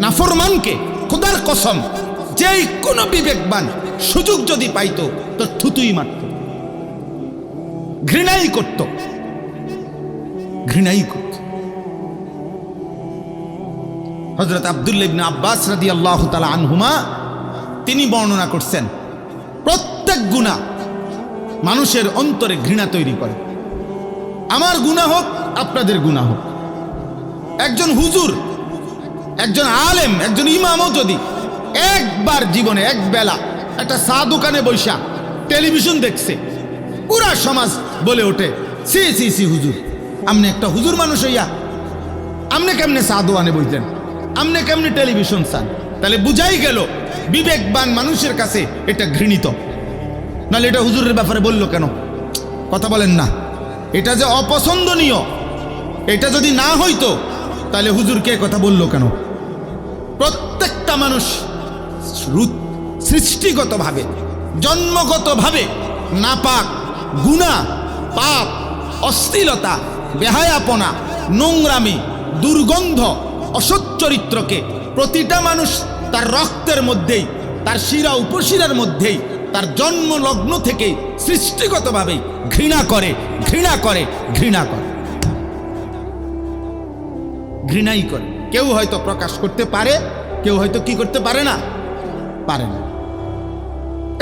নাফরমানকে খোদার কসম যেই কোনো বিবেকবান সুযোগ যদি পাইতো তো থুতুই মারত, ঘৃণাই করত। হযরত আব্দুল্লাহ ইবনে আব্বাস রাদিয়াল্লাহু তাআলা আনহুমা তিনি বর্ণনা করছেন, প্রত্যেক গুনাহ মানুষের অন্তরে ঘৃণা তৈরি করে। আমার গুনাহ হোক, আপনাদের গুনাহ হোক, একজন হুজুর, একজন আলেম, একজন ইমামও যদি একবার জীবনে এক বেলা একটা চা দোকানে বৈশা টেলিভিশন দেখছে, পুরা সমাজ বলে ওঠে, সি সি সি হুজুর, আমনে একটা হুজুর মানুষ হইয়া আমনে কেমনে চা দোকানে বইতেন, আমনে কেমনে টেলিভিশন চান, তাহলে বুঝাই গেল বিবেকবান মানুষের কাছে এটা ঘৃণিত। নাহলে এটা হুজুরের ব্যাপারে বললো কেন? কথা বলেন না। এটা যে অপছন্দনীয়, এটা যদি না হইতো তাহলে হুজুরকে কথা বললো কেন? প্রত্যেকটা মানুষ সৃষ্টিগতভাবে, জন্মগতভাবে নাপাক, গুনাহ, পাপ, অশ্লীলতা, বেহায়াপনা, নোংরামি, দুর্গন্ধ, অসৎ চরিত্রকে প্রতিটা মানুষ তার রক্তের মধ্যেই, তার শিরা উপশিরার মধ্যেই, তার জন্ম লগ্ন থেকেই সৃষ্টিগতভাবেই ঘৃণা করে, ঘৃণাই করে। কেউ হয়তো প্রকাশ করতে পারে, কেউ হয়তো কি করতে পারে না,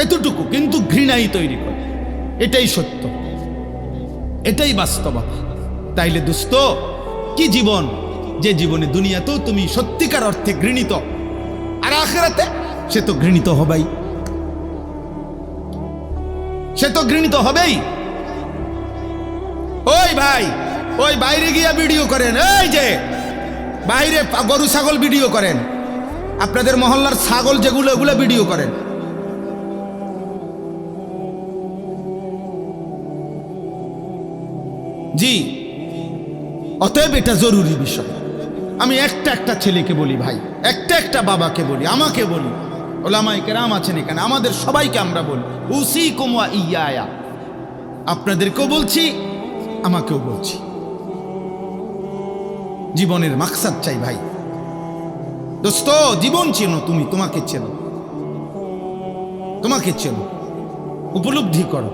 এতটুকু, কিন্তু ঘৃণাই তৈরি করে। এটাই সত্য, এটাই বাস্তবতা। তাইলে দোস্ত, কি জীবন, যে জীবনে দুনিয়াতেও তুমি সত্যিকার অর্থে ঘৃণিত, আর আখিরাতে সে তো ঘৃণিত হবেই, ওই ভাই, ওই বাইরে গিয়া ভিডিও করেন, এই যে বাইরে গরু ছাগল ভিডিও করেন, আপনাদের মহল্লার ছাগল যেগুলো, ওগুলো ভিডিও করেন। জি, অতএব এটা জরুরি বিষয়। আমি একটা ছেলেকে বলি ভাই, একটা বাবাকে বলি, আমাকে বলি, ওলামায়ে কেরাম আছেন এখানে, আমাদের সবাইকে আমরা বলি, উসিকুম ওয়া ইয়া, আপনাদেরকেও বলছি, আমাকেও বলছি, জীবনের মাকসাদ চাই ভাই। দোস্ত, জীবন চেনো, তুমি তোমাকে চেনো, উপলব্ধি করো।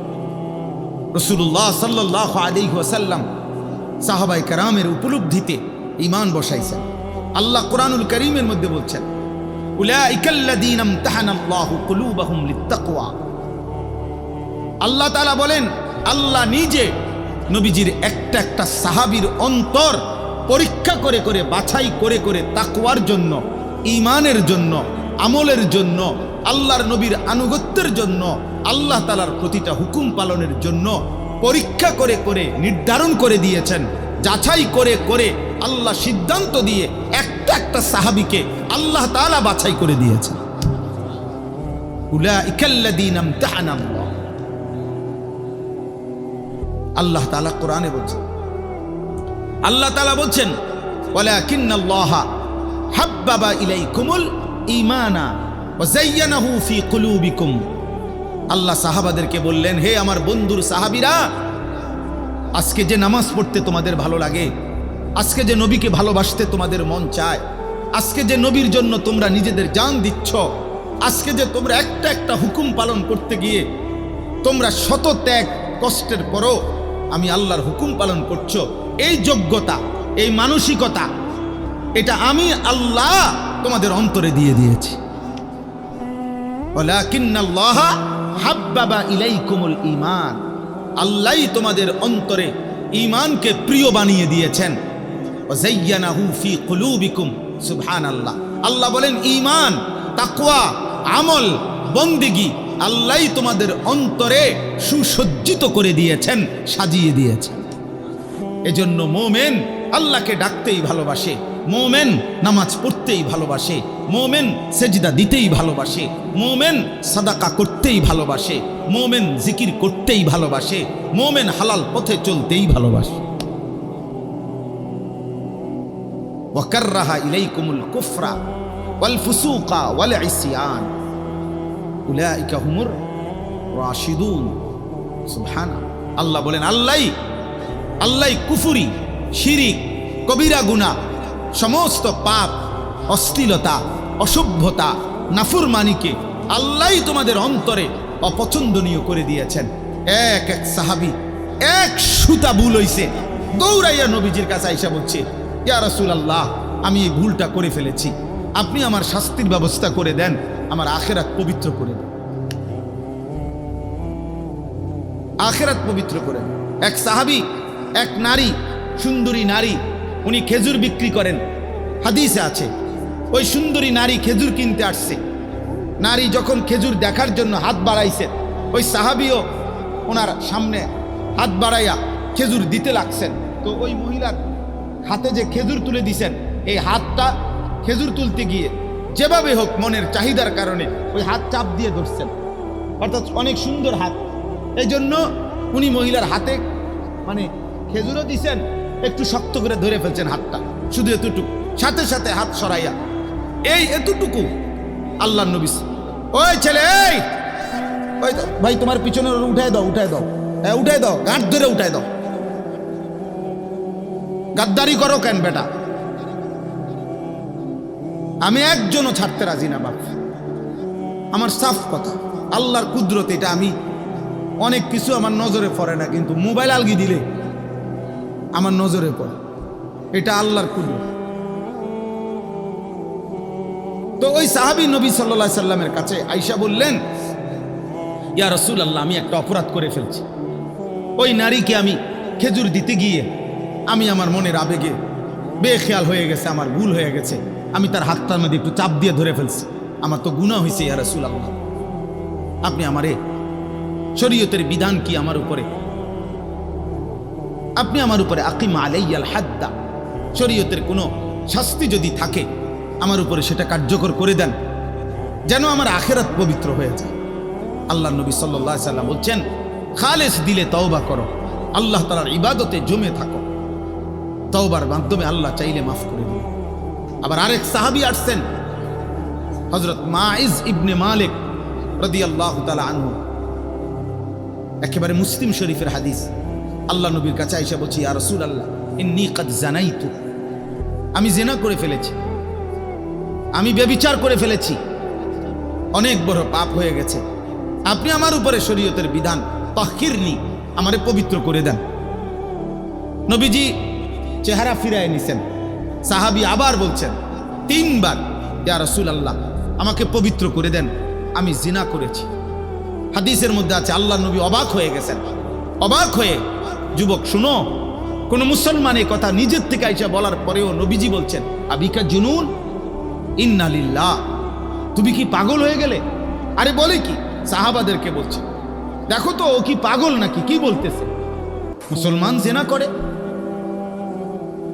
রাসূলুল্লাহ সাল্লাল্লাহু আলাইহি ওয়াসাল্লাম সাহাবায়ে কেরামের উপলব্ধিতে ঈমান বসাইছেন। আল্লাহ কোরআনুল কারীমের মধ্যে বলছেন, উলাইকাল্লাযীনা ইমতাহানাল্লাহু কুলুবাহুম লিত্তাকওয়া। আল্লাহ তাআলা বলেন, আল্লাহ নিজে নবীজির একটা সাহাবীর অন্তর পরীক্ষা করে বাছাই করে তাকওয়ার জন্য, ঈমানের জন্য, আমলের জন্য, আল্লাহর নবীর আনুগত্যের জন্য, আল্লাহ তাআলার প্রতিটা হুকুম পালনের জন্য পরীক্ষা করে নির্ধারণ করে দিয়েছেন, যাচাই করে আল্লাহ সিদ্ধান্ত দিয়ে একটা সাহাবীকে আল্লাহ তাআলা বাছাই করে দিয়েছেন। উলাইকাল্লাযীনা ইমতাহানাল্লাহ, আল্লাহ তাআলা কোরআনে বলছেন, আল্লাহ তাআলা বলছেন, ওয়ালাকিন্নাল্লাহা হাব্বাবা ইলাইকুমুল ঈমানা ওয়া যায়্যানাহু ফি কুলুবিকুম। আল্লাহ সাহাবাদেরকে বললেন, হে আমার বন্ধুর সাহাবীরা, আজকে যে নামাজ পড়তে তোমাদের ভালো লাগে, আজকে যে নবীকে ভালোবাসতে তোমাদের মন চায়, আজকে যে নবীর জন্য তোমরা নিজেদের জান দিচ্ছ, আজকে যে তোমরা একটা হুকুম পালন করতে গিয়ে তোমরা শত ত্যাগ কষ্টের পরও আমি আল্লাহর হুকুম পালন করছো, এই যোগ্যতা, এই মানসিকতা, এটা আমি আল্লাহ তোমাদের অন্তরে দিয়ে দিয়েছি। ওয়ালাকিন্নাল্লাহা হাব্বাবা ইলাইকুমুল ঈমান, আল্লাহই তোমাদের অন্তরে ঈমানকে প্রিয় বানিয়ে দিয়েছেন। ওয়া যায়্যানাহু ফি কুলুবিকুম, সুবহানাল্লাহ। আল্লাহ বলেন, ঈমান, তাকওয়া, আমল, বন্দেগী আল্লাহই তোমাদের অন্তরে সুসজ্জিত করে দিয়েছেন, সাজিয়ে দিয়েছেন। এজন্য মোমেন আল্লাহকে ডাকতেই ভালোবাসে, মোমেন নামাজ পড়তেই ভালোবাসে, মোমেন সেজদা দিতেই ভালোবাসে, মোমেন সাদাকা করতেই ভালোবাসে, মোমেন জিকির করতেই ভালোবাসে, মোমেন হালাল পথে চলতেই ভালোবাসে। ওয়া কাররাহা ইলাইকুমুল কুফরা ওয়াল ফুসুকা ওয়াল ইসয়ান উলাইকা হুমুর রাশিদুন। সুবহানাল্লাহ। আল্লাহ বলেন, আল্লাহ কুফরি, শিরিক, কবিরা গুনাহ, সমস্ত পাপ অশ্লীলতা, অসভ্যতা, নাফরমানিকে আল্লাহই তোমাদের অন্তরে অপছন্দনীয় করে দিয়েছেন। এক এক সাহাবী এক সুতা ভুল হইছে, দৌড়াইয়া নবীজির কাছে আইসা বলছে, ইয়া রাসূলুল্লাহ, আমি এই ভুলটা করে ফেলেছি, আপনি আমার শাস্তির ব্যবস্থা করে দেন, আমার আখিরাত পবিত্র করে দেন, আখিরাত পবিত্র করে দেন। এক সাহাবী, এক নারী, সুন্দরী নারী, উনি খেজুর বিক্রি করেন, হাদিসে আছে। ওই সুন্দরী নারী খেজুর কিনতে আসছে। নারী যখন খেজুর দেখার জন্য হাত বাড়াইছে, ওই সাহাবীও ওনার সামনে হাত বাড়াইয়া খেজুর দিতে লাগছেন। তো ওই মহিলার হাতে যে খেজুর তুলে দিছেন, এই হাতটা খেজুর তুলতে গিয়ে যেভাবে হোক মনের চাহিদার কারণে ওই হাত চাপ দিয়ে ধরছেন, অর্থাৎ অনেক সুন্দর হাত, এই জন্য উনি মহিলার হাতে মানে খেজুরও দিছেন, একটু শক্ত করে ধরে ফেলছেন হাতটা, শুধু এতটুকু, সাথে সাথে হাত সরাইয়া এই এতটুকু। আল্লাহর নবী, ওই ছেলে, এই ভাই তোমার পিছনে উঠায় দাও, উঠায় দাও, হ্যাঁ উঠায় দাও, গাঁট ধরে উঠায় দাও, গাদ্দারি করো কেন বেটা? আমি একজনও ছাড়তে রাজি না বাপ, আমার সাফ কথা, আল্লাহর কুদরত এটা। আমি অনেক কিছু আমার নজরে পড়ে না, কিন্তু মোবাইল আলগি দিলে আমার নজরে পড়ে, এটা আল্লাহর কুদরত। তো ওই সাহাবী নবী সাল্লাল্লাহু আলাইহি সাল্লামের কাছে আয়েশা বললেন, ইয়া রাসূলুল্লাহ, আমি একটা অপরাধ করে ফেলছি। ওই নারীকে আমি খেজুর দিতে গিয়ে আমি আমার মনের আবেগে বেখেয়াল হয়ে গেছে, আমার ভুল হয়ে গেছে, আমি তার হাতটার মধ্যে একটু চাপ দিয়ে ধরে ফেলছি, আমার তো গুনাহ হয়েছে ইয়া রাসূলুল্লাহ, আপনি আমারে শরীয়তের বিধান কি আমার উপরে, আপনি আমার উপরে আকিম আলাইয়াল হাদ্দা, শরীয়তের কোনো শাস্তি যদি থাকে আমার উপরে সেটা কার্যকর করে দেন, যেন আমার আখিরাত পবিত্র হয়ে যায়। আল্লাহর নবী সাল্লাল্লাহু আলাইহি সাল্লাম বলছেন, খালেস দিলে তওবা করো, আল্লাহ তাআলার ইবাদতে জমে থাকো, তওবার মাধ্যমে আল্লাহ চাইলে মাফ করে দিবেন। আবার আরেক সাহাবী আসছেন, হযরত মাইজ ইবনে মালিক রাদিয়াল্লাহু তাআলা আনহু, একেবারে মুসলিম শরীফের হাদিস। আল্লাহ নবীর কাছে আয়েশা বলছি, ইয়া রাসূলুল্লাহ, ইন্নী কাদ জানাইতু, আমি জিনা করে ফেলেছি, আমি ব্যভিচার করে ফেলেছি, অনেক বড় পাপ হয়ে গেছে, আপনি আমার উপরে শরীয়তের বিধান তাহহিরনি, আমারে পবিত্র করে দেন। নবীজি চেহারা ফিরায় নিছেন, সাহাবী আবার বলছেন 3 বার, ইয়া রাসূলুল্লাহ, আমাকে পবিত্র করে দেন, আমি জিনা করেছি। হাদিসের মধ্যে আছে আল্লাহ নবী অবাক হয়ে গেছেন। অবাক হয়ে, যুবক শুনো, কোন মুসলমান এই কথা নিজের থেকে আইসা বলার পরেও নবীজি বলছেন, আবিকা জুনুন, ইন্না লিল্লাহ, তুমি কি পাগল হয়ে গেলে? আরে বলে কি, সাহাবাদেরকে বলছে, দেখো তো ও কি পাগল নাকি, কি বলতেছে? মুসলমান জিনা করে,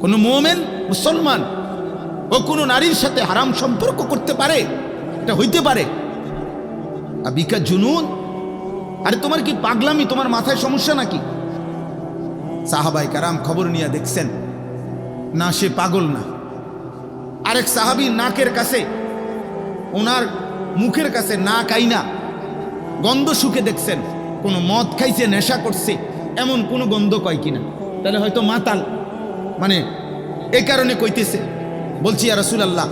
কোন মুমিন মুসলমান ও কোন নারীর সাথে হারাম সম্পর্ক করতে পারে? এটা হইতে পারে? আবিকা জুনুন, আরে তোমার কি পাগলামি, তোমার মাথায় সমস্যা নাকি? সাহাবাই কারাম খবর নিয়ে দেখছেন, না সে পাগল না। আরেক সাহাবী নাকের কাছে, ওনার মুখের কাছে নাক আইনা গন্ধ শুকে দেখছেন, কোনো মদ খাইছে, নেশা করছে, এমন কোনো গন্ধ কয় কিনা, তাহলে হয়তো মাতাল, মানে এই কারণে কইতেছে। বলছি ইয়া রাসূলুল্লাহ,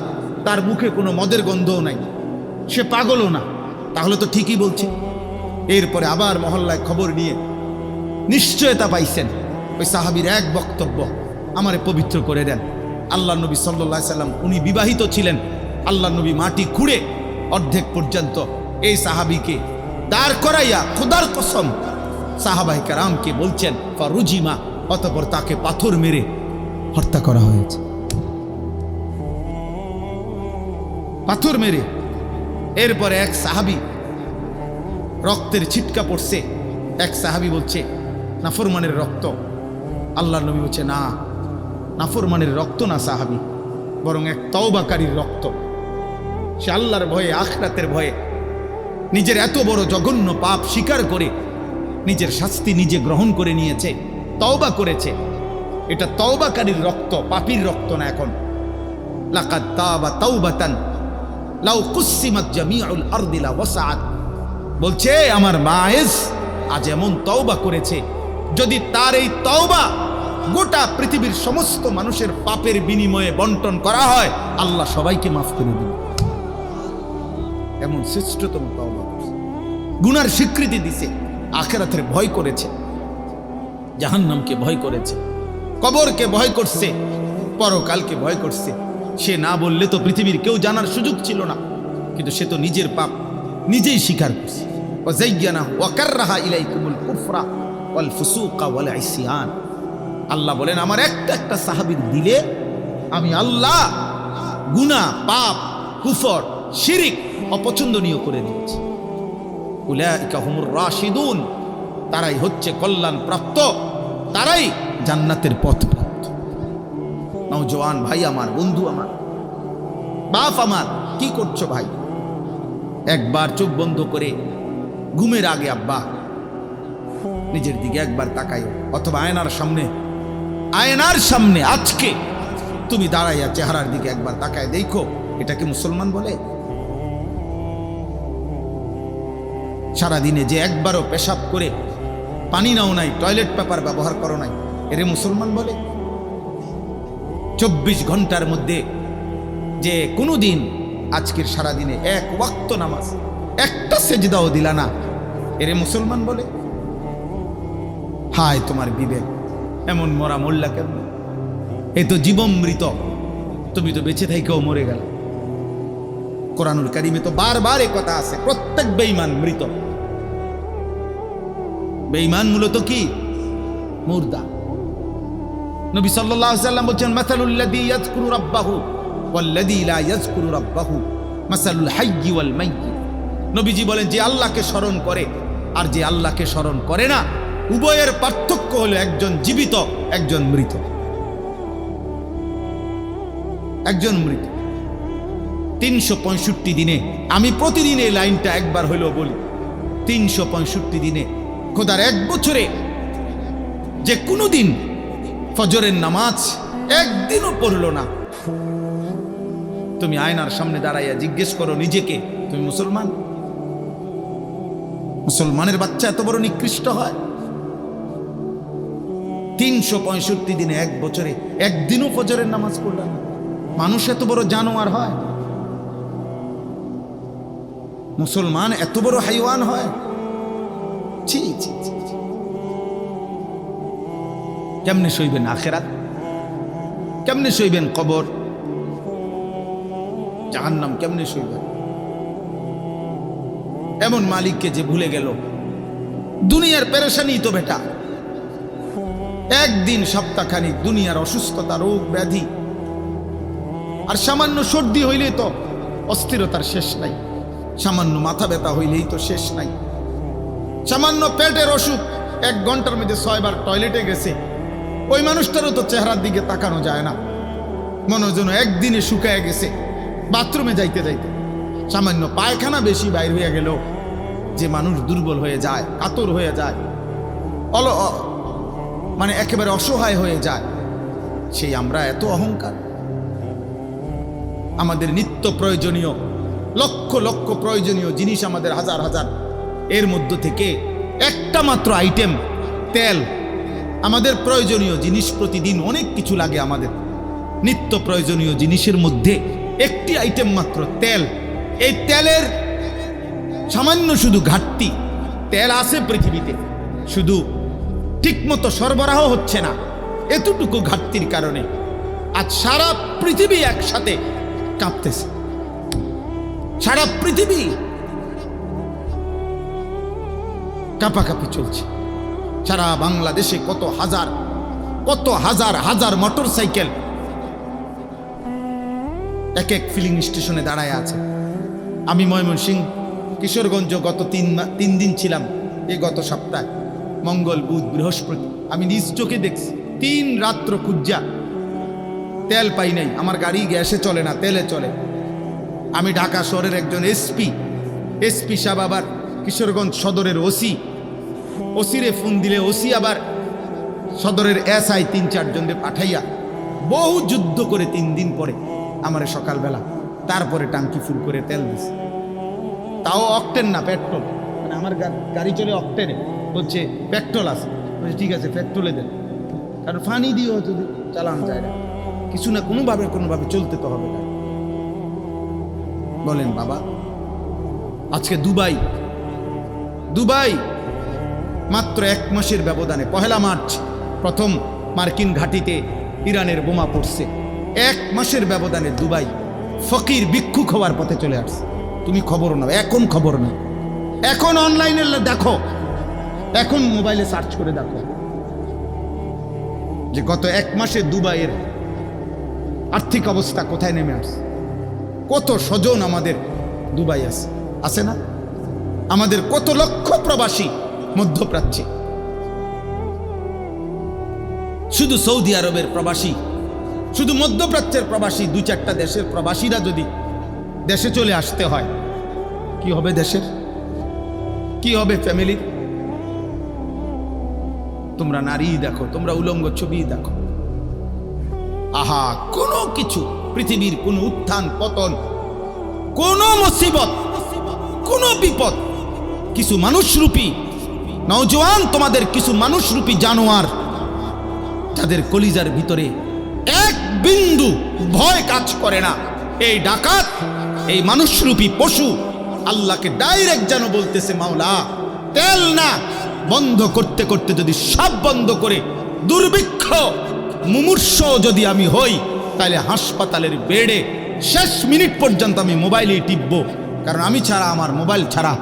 তার মুখে কোনো মদের গন্ধও নাই, সে পাগলও না, তাহলে তো ঠিকই বলছে। এরপরে আবার মহল্লায় খবর নিয়ে নিশ্চয়তা পাইছেন, ওই সাহাবীর এক বক্তব্য, আমারে পবিত্র করে দেন। আল্লাহ নবী সাল্লাল্লাহু আলাইহি সাল্লাম, উনি বিবাহিত ছিলেন, আল্লাহ নবী মাটি খুঁড়ে অর্ধেক পর্যন্ত এই সাহাবীকে দাঁড় করাইয়া খোদার কসম সাহাবায়ে কেরামকে বলছেন ফারুজিমা, অতঃপর তাকে পাথর মেরে হত্যা করা হয়েছে, পাথর মেরে। এরপরে এক সাহাবী, রক্তের ছিটকা পড়ছে, এক সাহাবী বলছে নাফরমানের রক্ত। আল্লাহর নবী বলছে, না, নাফরমানের রক্ত না সাহাবী, বরং এক তওবাকারীর রক্ত। সে আল্লাহর ভয়ে, আখিরাতের ভয়ে নিজের এত বড় জঘন্য পাপ স্বীকার করে নিজের শাস্তি নিজে গ্রহণ করে নিয়েছে, তওবা করেছে। এটা তওবাকারীর রক্ত, পাপীর রক্ত না। এখন লাকাদ তাবা তাওবাতান লাউ কুসিমাত জামিউল আরদি লা ওয়াসআত, বলছে আমার মায়েজ আজ এমন তওবা করেছে, যদি তার এই তওবা গোটা পৃথিবীর সমস্ত মানুষের পাপের বিনিময়ে বন্টন করা হয়, আল্লাহ সবাইকে মাফ করে দিন। এমন শ্রেষ্ঠতম তওবা। গুনার স্বীকৃতি দিছে, আখিরাতের ভয় করেছে, জাহান্নামকে ভয় করেছে, কবরকে ভয় করছে, পরকালকে ভয় করছে। সে না বললে তো পৃথিবীর কেউ জানার সুযোগ ছিল না, কিন্তু সে তো নিজের পাপ নিজেই স্বীকার করছে। ওয়াযায়্যানাহু ওয়া কাররাহা ইলাইকুমুল কুফরা ওয়াল ফুসুকা ওয়াল ইসয়ান। আল্লাহ বলেন আমার একটা একটা সাহাবীর দিলে আমি আল্লাহ গুনাহ, পাপ, কুফর, শিরিক অপছন্দনীয় করে দিয়েছি। উলাইকা হুমুর রাশিদুন, তারাই হচ্ছে কল্যাণ প্রাপ্ত, তারাই জান্নাতের পথ প্রাপ্ত। নওজোয়ান ভাই আমার, বন্ধু আমার, বাপ আমার, কি করছো ভাই? একবার চোখ বন্ধ করে ঘুমের আগে আব্বা নিজের দিকে একবার তাকাইও, অথবা আয়নার সামনে আজকে তুমি দাঁড়াইয়া চেহারার দিকে একবার তাকায় দেখো, এটা কি মুসলমান বলে? সারাদিনে যে একবারও পেশাব করে পানি নাও নাই, টয়লেট পেপার ব্যবহার করো নাই, এরে মুসলমান বলে? 24 ঘন্টার মধ্যে যে কোনো দিন আজকের সারাদিনে এক ওয়াক্ত নামাজ, একটা সেজদাও দিলা না, এরে মুসলমান বলে? হায় তোমার বিবেক, এমন মরা মোল্লা কেমন? এ তো জীবমৃত, তুমি তো বেঁচে থেকেও মরে গেল। কোরআনুল কারীমে তো বারবার এই কথা আছে, প্রত্যেক বেঈমান মৃত। বেঈমান মূলত কি? মুর্দা। নবী সাল্লাল্লাহু আলাইহি ওয়াসাল্লাম বলেন মাসালুল লাযী ইয়াযকুরু রাব্বাহু ওয়াল লাযী লা ইয়াযকুরু রাব্বাহু মাসালুল হাইয়্যি ওয়াল মাইয়্যিত। নবীজি বলেন যে আল্লাহকে স্মরণ করে আর যে আল্লাহকে স্মরণ করে না, উভয়ের পার্থক্য হলো একজন জীবিত, একজন মৃত। একজন মৃত। 365 দিনে, আমি প্রতিদিন এই লাইনটা একবার হইলেও বলি, 365 দিনে, খোদার এক বছরে যে কোনো দিন ফজরের নামাজ একদিনও পড়লো না, তুমি আয়নার সামনে দাঁড়াইয়া জিজ্ঞেস করো নিজেকে, তুমি মুসলমান? মুসলমানের বাচ্চা এত বড় নিকৃষ্ট হয়? 365 দিনে, এক বছরে একদিনও ফজরের নামাজ পড়ল না, মানুষ এত বড় জানোয়ার হয়? মুসলমান এত বড় হাইওয়ান হয়? ছি ছি ছি। কেমনে সইবেন আখিরাত? কেমনে সইবেন কবর, জাহান্নাম? কেমনে সইবেন? এমন মালিককে যে ভুলে গেল। দুনিয়ার পেরেশানি তো বেটা, একদিন সপ্তাহখানিক দুনিয়ার অসুস্থতা, রোগ ব্যাধি, আর সামান্য সর্দি হইলেই তো অস্থিরতার শেষ নাই, সামান্য মাথা ব্যথা হইলেই তো শেষ নাই, সামান্য পেটের অসুখ 1 ঘন্টার মধ্যে 6 বার টয়লেটে গেছে, ওই মানুষটারও তো চেহারার দিকে তাকানো যায় না, মনে যেন একদিনে শুকায় গেছে বাথরুমে যাইতে যাইতে। সামান্য পায়খানা বেশি বাইর হয়ে গেল যে মানুষ দুর্বল হয়ে যায়, কাতর হয়ে যায়, মানে একেবারে অসহায় হয়ে যায়। সেই আমরা এত অহংকার। আমাদের নিত্য প্রয়োজনীয় লক্ষ লক্ষ প্রয়োজনীয় জিনিস, আমাদের হাজার হাজার, এর মধ্য থেকে একটা মাত্র আইটেম তেল। আমাদের প্রয়োজনীয় জিনিস প্রতিদিন অনেক কিছু লাগে, আমাদের নিত্য প্রয়োজনীয় জিনিসের মধ্যে একটি আইটেম মাত্র তেল। এই তেলের সামান্য শুধু ঘাটতি, তেল আছে পৃথিবীতে, শুধু ঠিকমতো সরবরাহ হচ্ছে না, এতটুকু ঘাটতির কারণে আজ সারা পৃথিবী একসাথে কাঁপতেছে। সারা পৃথিবী কাঁপাকাঁপি চলছে। সারা বাংলাদেশে কত হাজার হাজার মোটর সাইকেল এক এক ফিলিং স্টেশনে দাঁড়ায় আছে। আমি ময়মনসিংহ, কিশোরগঞ্জ গত 3 দিন ছিলাম। এই গত সপ্তাহে মঙ্গল, বুধ, বৃহস্পতি আমি নিজ চোখে দেখছি 3 রাত্র খুঁজা তেল পাই নাই। আমার গাড়ি গ্যাসে চলে না, তেলে চলে। আমি ঢাকা শহরের একজন এসপি সাহেব, আবার কিশোরগঞ্জ সদরের ওসিরে ফোন দিলে ওসি আবার সদরের SI 3-4 জনদের পাঠাইয়া বহু যুদ্ধ করে 3 দিন পরে আমারে সকালবেলা তারপরে টাঙ্কি ফুল করে তেল দিছে। তাও অকটেন না, পেট্রোল। মানে আমার গাড়ি চলে অকটেনে, বলছে পেট্রোল আছে। ঠিক আছে, পেট্রোলে দেন। কারণ ফানি দিয়েও যদি চালান যায় না, কিছু না কোনোভাবে চলতে তো হবে না। বলেন বাবা, আজকে দুবাই মাত্র 1 মাসের ব্যবধানে 1 মার্চ প্রথম মার্কিন ঘাঁটিতে ইরানের বোমা পড়ছে। 1 মাসের ব্যবধানে দুবাই ফকির ভিক্ষুক হওয়ার পথে চলে আসছে। তুমি খবর নাও, এখন খবর নাও, এখন অনলাইনে দেখো, এখন মোবাইলে সার্চ করে দেখো যে গত 1 মাসে দুবাইয়ের আর্থিক অবস্থা কোথায় নেমে আসছে। কত স্বজন আমাদের দুবাই আছে না? আমাদের কত লক্ষ প্রবাসী মধ্যপ্রাচ্যে, শুধু সৌদি আরবের প্রবাসী, শুধু মধ্যপ্রাচ্যের প্রবাসী, 2-4টা দেশের প্রবাসীরা যদি দেশে চলে আসতে হয়, কি হবে দেশের, কি হবে ফ্যামিলির? তোমরা নারী দেখো, তোমরা উলঙ্গ ছবি দেখো, আহা, কোনো কিছু পৃথিবীর কোনো উত্থান পতন, কোনো মুসিবত, কোনো বিপদ, কিছু মানুষরূপী নওজোয়ান, তোমাদের কিছু মানুষরূপী জানোয়ার, যাদের কলিজার ভিতরে এক বিন্দু ভয় কাজ করে না, এই ডাকাত, এই মানুষরূপী পশু আল্লাহকে ডাইরেক্ট যেন বলতেছে, মাওলা তেল না বন্ধ করতে করতে যদি সব বন্ধ করে দুর্ভিক্ষ মুমূর্ষ যদি আমি হই, তাহলে হাসপাতালের বেডে শেষ মিনিট পর্যন্ত আমি মোবাইলেই টিপব। কারণ আমি ছাড়া, আমার মোবাইল ছাড়া,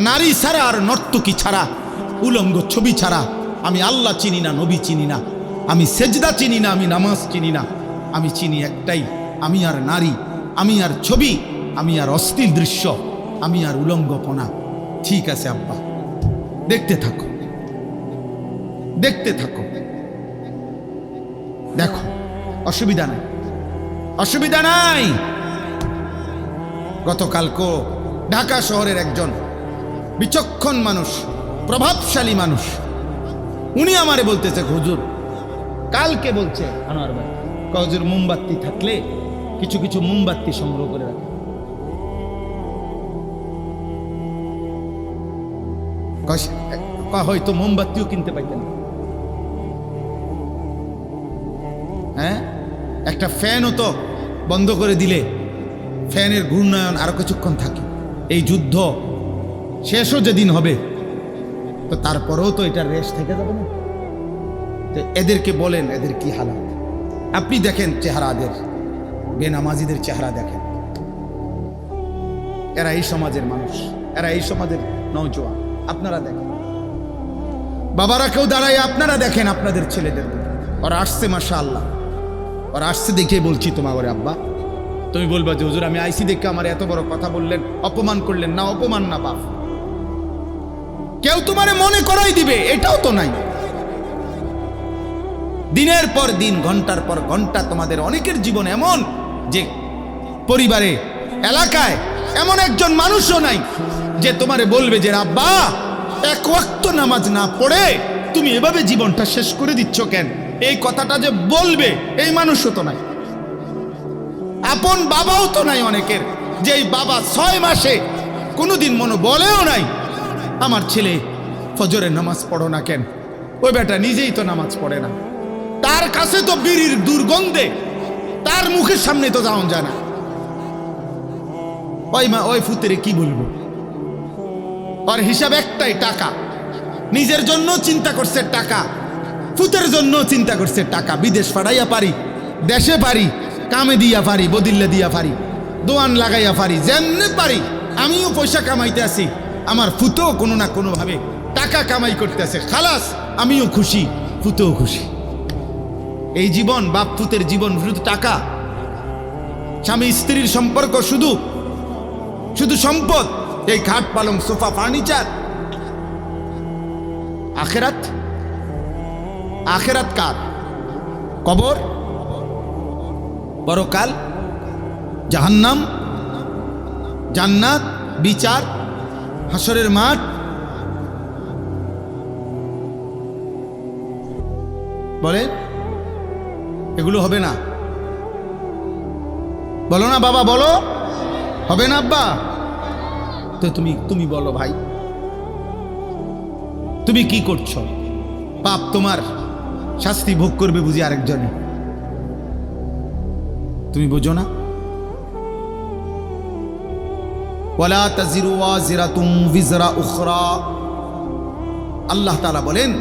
নারী ছাড়া আর নর্তকী ছাড়া, উলঙ্গ ছবি ছাড়া আমি আল্লাহ চিনি না, নবী চিনি না, আমি সেজদা চিনি না, আমি নামাজ চিনি না। আমি চিনি একটাই, আমি আর নারী, আমি আর ছবি, আমি আর অশ্লীল দৃশ্য, আমি আর উলঙ্গপনা। ঠিক আছে আব্বা, দেখতে থাকো, দেখতে থাকো, দেখো, অসুবিধা নাই, অসুবিধা নাই। গতকালকে ঢাকা শহরের একজন বিচক্ষণ মানুষ, প্রভাবশালী মানুষ, উনি আমারে বলতেছে, হুজুর কালকে বলছে আনোয়ার ভাই, হুজুর মোমবাতি থাকলে কিছু কিছু মোমবাতি সংগ্রহ করে রাখে। হয়তো মোমবাতিও কিনতে পাইতেন। হ্যাঁ, একটা ফ্যানও তো বন্ধ করে দিলে ফ্যানের ঘূর্ণায়ন আরো কিছুক্ষণ থাকে। এই যুদ্ধ শেষও যেদিন হবে, তো তারপরেও তো এটার রেশ থেকে যাবে না। তো এদেরকে বলেন, এদের কি হালাত আপনি দেখেন, চেহারাদের, বেনামাজিদের চেহারা দেখেন। এরা এই সমাজের মানুষ, এরা এই সমাজের নওজোয়ান। আপনারা দেখেন, বাবারা কেউ দাঁড়ায়, আপনারা দেখেন আপনাদের ছেলেদের, ওরা আসছে, মাশাআল্লাহ, ওরা আসছে দেখে বলছি তোমার ঘরে আব্বা, তুমি বলবা যে হুজুর আমি আইসি দেখে আমার এত বড় কথা বললেন, অপমান করলেন। না, অপমান না বাপ, কেউ তোমারে মনে করাই দিবে এটাও তো নাই। দিনের পর দিন, ঘন্টার পর ঘন্টা তোমাদের অনেকের জীবন এমন যে পরিবারে, এলাকায় এমন একজন মানুষও নাই যে তোমারে বলবে যে আব্বা 1 ওয়াক্ত নামাজ না পড়ে তুমি এভাবে জীবনটা শেষ করে দিচ্ছ কেন, এই কথাটা যে বলবে এই মানুষও তো নাই। আপন বাবাও তো নাই অনেকের, যে এই বাবা 6 মাসে কোনোদিন মনে বলেও নাই আমার ছেলে ফজরের নামাজ পড়ো না কেন। ওই বেটা নিজেই তো নামাজ পড়ে না, তার কাছে তো বিড়ির দুর্গন্ধে তার মুখের সামনে তো যাওয়া যায় না। ওই ফুতেরে কি বলবো, ওর হিসাব একটাই, টাকা। নিজের জন্য চিন্তা করছে টাকা, ফুতের জন্য চিন্তা করছে টাকা। বিদেশ পাঠাইয়া পারি, দেশে পারি, কামে দিয়া পারি, বদিল্লা দিয়া পারি, দোয়ান লাগাইয়া পারি, যেমনে পারি আমিও পয়সা কামাইতে আছি, আমার ফুতেও কোনো না কোনো ভাবে টাকা কামাই করতে আছে। খালাস, আমিও খুশি, ফুতেও খুশি। এই জীবন, বাপ ফুতের জীবন শুধু টাকা, স্বামী স্ত্রীর সম্পর্ক শুধু শুধু সম্পদ, এই খাট পালং সোফা ফার্নিচার। আখেরাত, আখেরাত কার? কবর, পরকাল, জাহান্নাম, জান্নাত, বিচার, হাসরের মাঠ। বলে এগুলো হবে না? বলো না বাবা, বলো হবে না আব্বা? তো তুমি বলো ভাই, তুমি কি করছো? বাপ তোমার শাস্তি ভোগ করবে বুঝি আরেকজনে। তুমি বোঝো না? ওয়ালা তাজিরু ওয়াজিরাতুম বিজরা উখরা, আল্লাহ তাআলা বলেন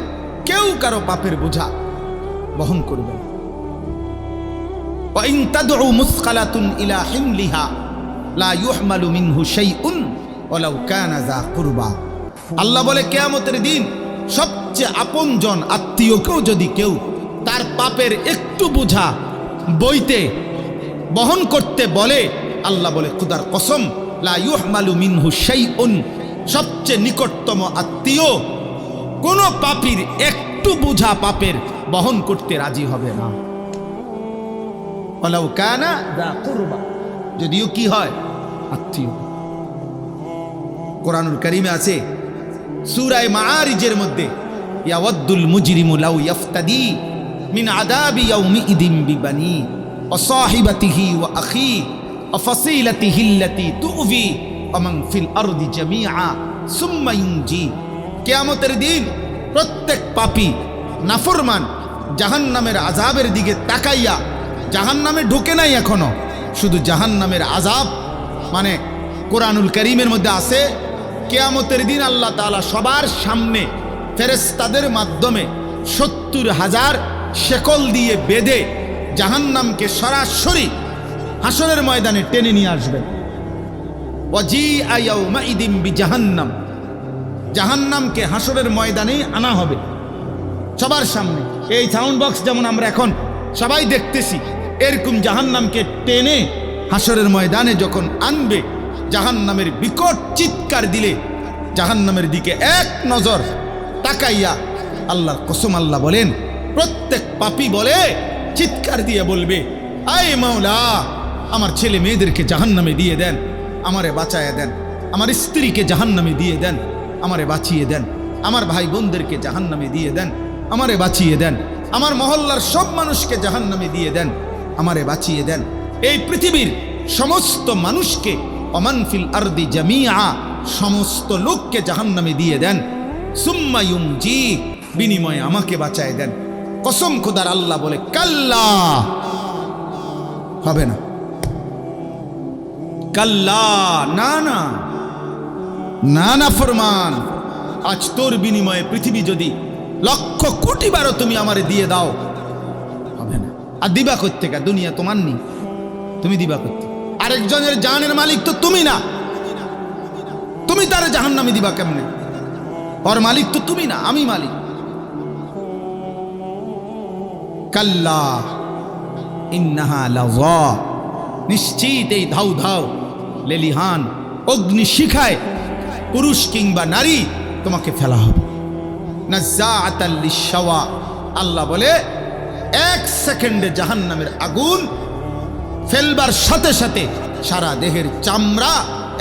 কেউ কারো পাপের বোঝা বহন করবে না। ওয়া ইন তাদউ মুসকালাতুন ইলা হিমলিহা লা ইউহমালু মিনহু শাইউন ওয়ালাউ কানা যা কুরবা। আল্লাহ বলে কিয়ামতের দিন সবচেয়ে আপনজন আত্মীয়কেও যদি কেউ তার পাপের একটু বোঝা বইতে বহন করতে বলে, আল্লাহ বলে খোদার কসম লা ইউহমালু মিনহু শাইউন, সবচেয়ে নিকটতম আত্মীয় কোন পাপীর একটু বোঝা পাপের বহন করতে রাজি হবে না। ওয়ালাউ কানা যা কুরবা, যদিও কি হয় আত্মীয়। কোরআনুল কারীমে আছে সূরা মাআরিজের মধ্যে, ইয়াওয়াদ্দুল মুজরিমু লাউ ইফতাদি মিন আযাবি ইয়াউমিইদিন বিবানি ওয়া সাহিবাতিহি ওয়া আখি ওয়া ফাসিলাতিহি আল্লাতী তু'ভি ওয়া মান ফিল আরদি জামিআ সুম্মা ইউনজি। কিয়ামতের দিন প্রত্যেক পাপী নাফরমান জাহান্নামের আযাবের দিকে তাকাইয়া, জাহান্নামে ঢোকে নাই এখনো, শুধু জাহান্নামের আযাব মানে কোরআনুল কারীমের মধ্যে আছে কিয়ামতের দিন আল্লাহ তাআলা সবার সামনে ফেরেশতাদের মাধ্যমে ৭০,০০০ শেকল দিয়ে বেঁধে জাহান্নামকে সরাসরি হাসরের ময়দানে টেনে নিয়ে আসবেন। ওয়াজিআ ইয়াউমাইদিন বিজাহান্নাম, জাহান্নামকে হাসরের ময়দানে আনা হবে সবার সামনে। এই সাউন্ড বক্স যেমন আমরা এখন সবাই দেখতেছি, এরকম জাহান্নামকে টেনে হাসরের ময়দানে যখন আনবে, জাহান্নামের বিকট চিৎকার দিলে জাহান্নামের দিকে এক নজর তাকাইয়া আল্লাহর কসম আল্লাহ বলেন প্রত্যেক পাপী বলে চিৎকার দিয়ে বলবে, আয় মাওলা আমার ছেলে মেয়েদেরকে জাহান্নামে দিয়ে দেন, আমারে বাঁচায়া দেন, আমার স্ত্রীকে জাহান্নামে দিয়ে দেন, আমারে বাঁচিয়ে দেন, আমার ভাই বোনদেরকে জাহান্নামে দিয়ে দেন, আমারে বাঁচিয়ে দেন, আমার মহল্লার সব মানুষকে জাহান্নামে দিয়ে দেন, আমারে বাঁচিয়ে দেন, এই পৃথিবীর সমস্ত মানুষকে ওমান ফিল আরদি জামিআ সমস্ত লোককে জাহান্নামে দিয়ে দেন, সুম্মা ইউনজি বিনিময়ে আমাকে বাঁচায় দেন। কসম খোদার আল্লাহ বলে কাল্লা, হবে না, কাল্লা, না না না না ফরমান, আজ তোর বিনিময়ে পৃথিবী যদি লক্ষ কোটি বারও তুমি আমারে দিয়ে দাও, হবে না। আর দিবা কোত্থেকে? দুনিয়া তোমার নি, তুমি দিবা কোত্থেকে? আরেকজনের জানের মালিক তো তুমি না, তুমি তার জাহান্নামে দিবা কেমনে? ওর মালিক তো তুমি না, আমি মালিক। কাল্লা ইন্নাহা লাযা, নিশ্চিত এই ধাউ ধাউ লেলিহান অগ্নি শিখায় পুরুষ কিংবা নারী তোমাকে ফেলা হবে। নাযাআতাল লিশাওয়া, আল্লাহ বলে এক সেকেন্ডে জাহান্নামের আগুন ফেলবার সাথে সাথে সারা দেহের চামড়া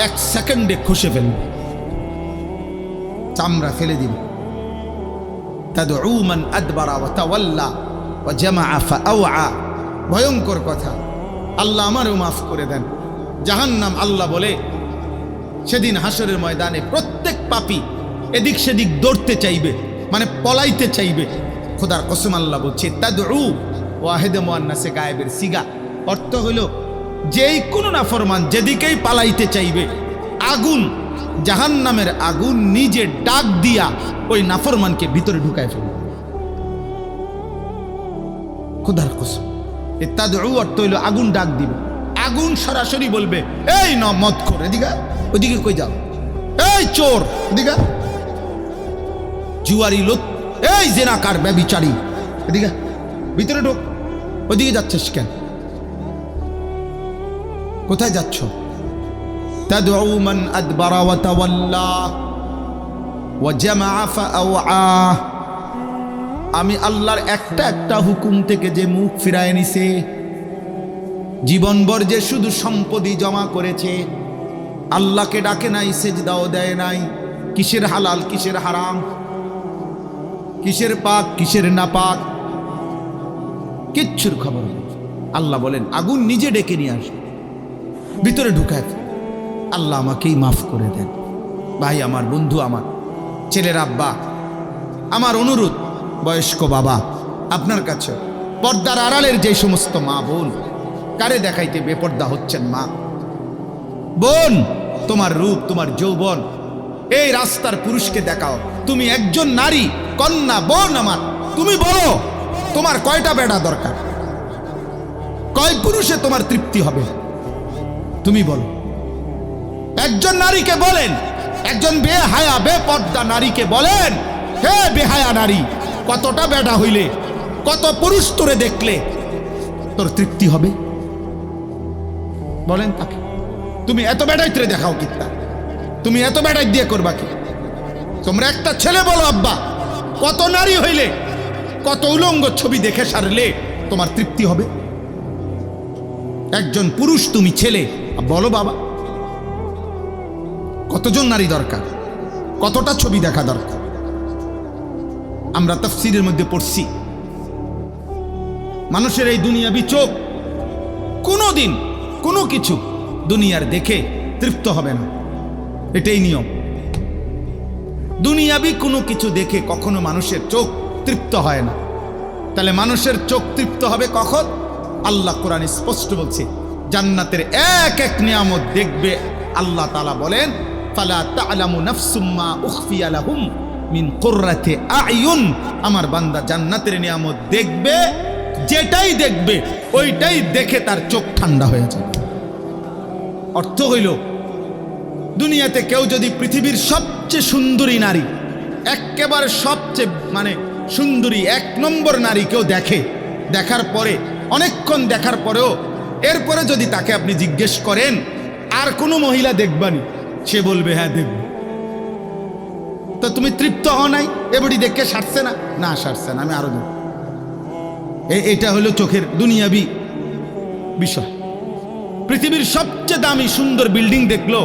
এক সেকেন্ডে খসে ফেলবে, চামড়া ফেলে দিবে। তাদউ মান আদবারা ওয়া তাওয়াল্লা ওয়া জামাআ ফাআওয়া, ভয়ঙ্কর কথা। আল্লাহ আমারও মাফ করে দেন। জাহান্নাম আল্লাহ বলে সেদিন হাসরের ময়দানে প্রত্যেক পাপী এদিক সেদিক দৌড়তে চাইবে, মানে পলাইতে চাইবে। খোদার কসম আল্লাহ বলছে তাদউ ওয়াহিদে মুআন্নাসে গায়েবের সিগা, অর্থ হলো যেই কোনো নাফরমান যেদিকেই পালাইতে চাইবে, আগুন জাহান্নামের আগুন নিজে ডাক দিয়া ওই নাফরমানকে ভিতরে ঢুকায় ফেলবে। খোদার কসম, তাদউ অর্থ হইল আগুন ডাক দিবে, আগুন সরাসরি বলবে এই ন মদ খোর, এদিকে ওইদিকে কই যাও, এই চোর এদিকে, জুয়ারি লোক, এই জেনাকার ব্যভিচারী এদিকে ভিতরে ঢোক, ওইদিকে যাচ্ছিস কেন, কোথায় যাচ্ছ? তাদউ মান আদবারা ওয়া তাওয়াল্লা ওয়া জামাআ ফাআওয়া, আমি আল্লাহর একটা একটা হুকুম থেকে যে মুখ ফিরায় নিছে, জীবনভর যে শুধু সম্পত্তি জমা করেছে, আল্লাহকে ডাকে নাই, সেজদাও দেয় নাই, কিসের হালাল কিসের হারাম, কিসের পাক কিসের নাপাক, কিচ্ছুর খবর নেই। আল্লাহ বলেন আগুন নিজে ডেকে নিয়ে আসবে, ভিতরে ঢুকায়। আল্লাহ আমাকেই মাফ করে দেন। ভাই আমার, বন্ধু আমার, ছেলের আব্বা, আমার অনুরোধ, বয়স্ক বাবা, আপনার কাছে পর্দার আড়ালের যে সমস্ত মা বোন, কারে দেখাইতে বেপর্দা হচ্ছেন মা বোন? তোমার রূপ, তোমার যৌবন এই রাস্তার পুরুষকে দেখাও। তুমি একজন নারী, কন্যা, বোন আমার, তুমি বলো তোমার কয়টা বেড়া দরকার? কয় পুরুষে তোমার তৃপ্তি হবে? তুমি বলো। একজন নারীকে বলেন, একজন বেহায়া বেপর্দা নারীকে বলেন, হে বেহায়া নারী, কতটা বেড়া হইলে, কত পুরুষ তোরে দেখলে তোর তৃপ্তি হবে? বলেন তাকে। তুমি এত বেড়াই তোরে দেখাও কিত্তা? তুমি এত বেড়াই দিয়ে করবা কি? তোমরা একটা ছেলে বলো, আব্বা কত নারী হইলে, কত উলঙ্গ ছবি দেখে সারলে তোমার তৃপ্তি হবে? একজন পুরুষ, তুমি ছেলে, বলো বাবা কতজন নারী দরকার, কতটা ছবি দেখা দরকার? আমরা তাফসীরের মধ্যে পড়ছি, মানুষের এই দুনিয়াবি চোখ কোনোদিন কোনো কিছু দুনিয়ার দেখে তৃপ্ত হবে না, এটাই নিয়ম। দুনিয়াবি কোনো কিছু দেখে কখনো মানুষের চোখ তৃপ্ত হয় না। তাহলে মানুষের চোখ তৃপ্ত হবে কখন? আল্লাহ কোরআন স্পষ্ট বলছে, জান্নাতের এক এক নিয়ামত দেখবে। আল্লাহ তাআলা বলেন, ফালা তা'লামু নাফসুম মা উখফিয়া লাহুম মিন কুররাতি আ'য়ুন। আমার বান্দা জান্নাতের নিয়ামত দেখবে, যেটাই দেখবে ওইটাই দেখে তার চোখ ঠান্ডা হয়ে যাবে। অর্থ হইল, দুনিয়াতে কেউ যদি পৃথিবীর সবচেয়ে সুন্দরী নারী, একেবারে সবচেয়ে সুন্দরী এক নম্বর নারী কেউ দেখে, দেখার পরে অনেকক্ষণ দেখার পরেও এরপরে যদি তাকে আপনি জিজ্ঞেস করেন আর কোনো মহিলা দেখবানি, সে বলবে হ্যাঁ দেখব। তো তুমি তৃপ্ত হও নাই? এবারই দেখে সারছে না? না সারছে না, আমি আরো দেখব। এটা হলো চোখের দুনিয়াবি বিষয়। পৃথিবীর সবচেয়ে দামি সুন্দর বিল্ডিং দেখলো,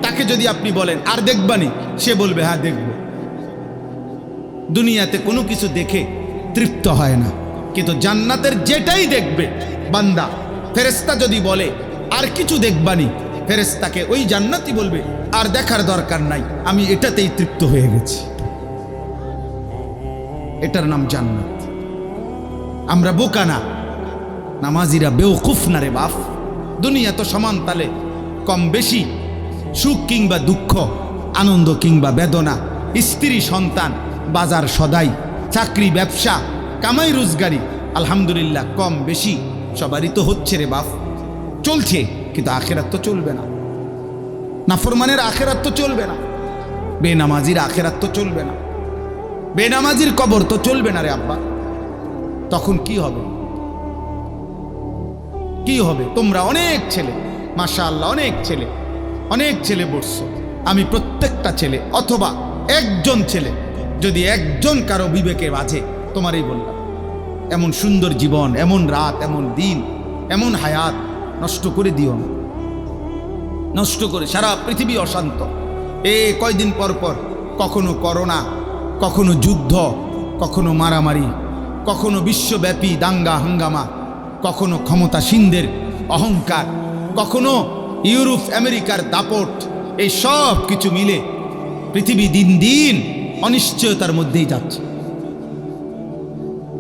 তাকে যদি আপনি বলেন আর দেখবানি, সে বলবে হ্যাঁ দেখব। দুনিয়াতে কোনো কিছু দেখে তৃপ্ত হয় না, কিন্তু জান্নাতের যেটাই দেখবে বান্দা, ফেরেশতা যদি বলে আর কিছু দেখবানি, ফেরেশতাকে ওই জান্নাতই বলবে আর দেখার দরকার নাই, আমি এটাতেই তৃপ্ত হয়ে গেছি। এটার নাম জান্নাত। আমরা বোকা না, নামাজিরা বেওকুফ না রে বাপ। দুনিয়া তো সমান তালে কম বেশি, সুখ কিংবা দুঃখ, আনন্দ কিংবা বেদনা, স্ত্রী সন্তান, বাজার সদাই, চাকরি ব্যবসা, কামাই রোজগারি, আলহামদুলিল্লাহ কম বেশি সবারই তো হচ্ছে রে বাপ, চলছে। কিন্তু আখেরাত তো চলবে না, নাফরমানের আখেরাত তো চলবে না, বেনামাজির আখেরাত তো চলবে না, বেনামাজির কবর তো চলবে না রে আব্বা। তখন কি হবে? কি হবে? তোমরা অনেক ছেলে, মাশাআল্লাহ অনেক ছেলে বসছো। আমি প্রত্যেকটা ছেলে অথবা একজন ছেলে, যদি একজন কারো বিবেকে বাজে, তোমারই বললাম, এমন সুন্দর জীবন, এমন রাত, এমন দিন, এমন হায়াত নষ্ট করে দিও না। নষ্ট করে সারা পৃথিবী অশান্ত। কয়দিন পর পর কখনো করোনা, কখনো যুদ্ধ, কখনো মারামারি, কখনো বিশ্বব্যাপী দাঙ্গা হাঙ্গামা, কখনো ক্ষমতাসীনদের অহংকার, কখনো ইউরোপ আমেরিকার দাপট, এই সব কিছু মিলে পৃথিবী দিন দিন অনিশ্চয়তার মধ্যেই যাচ্ছে,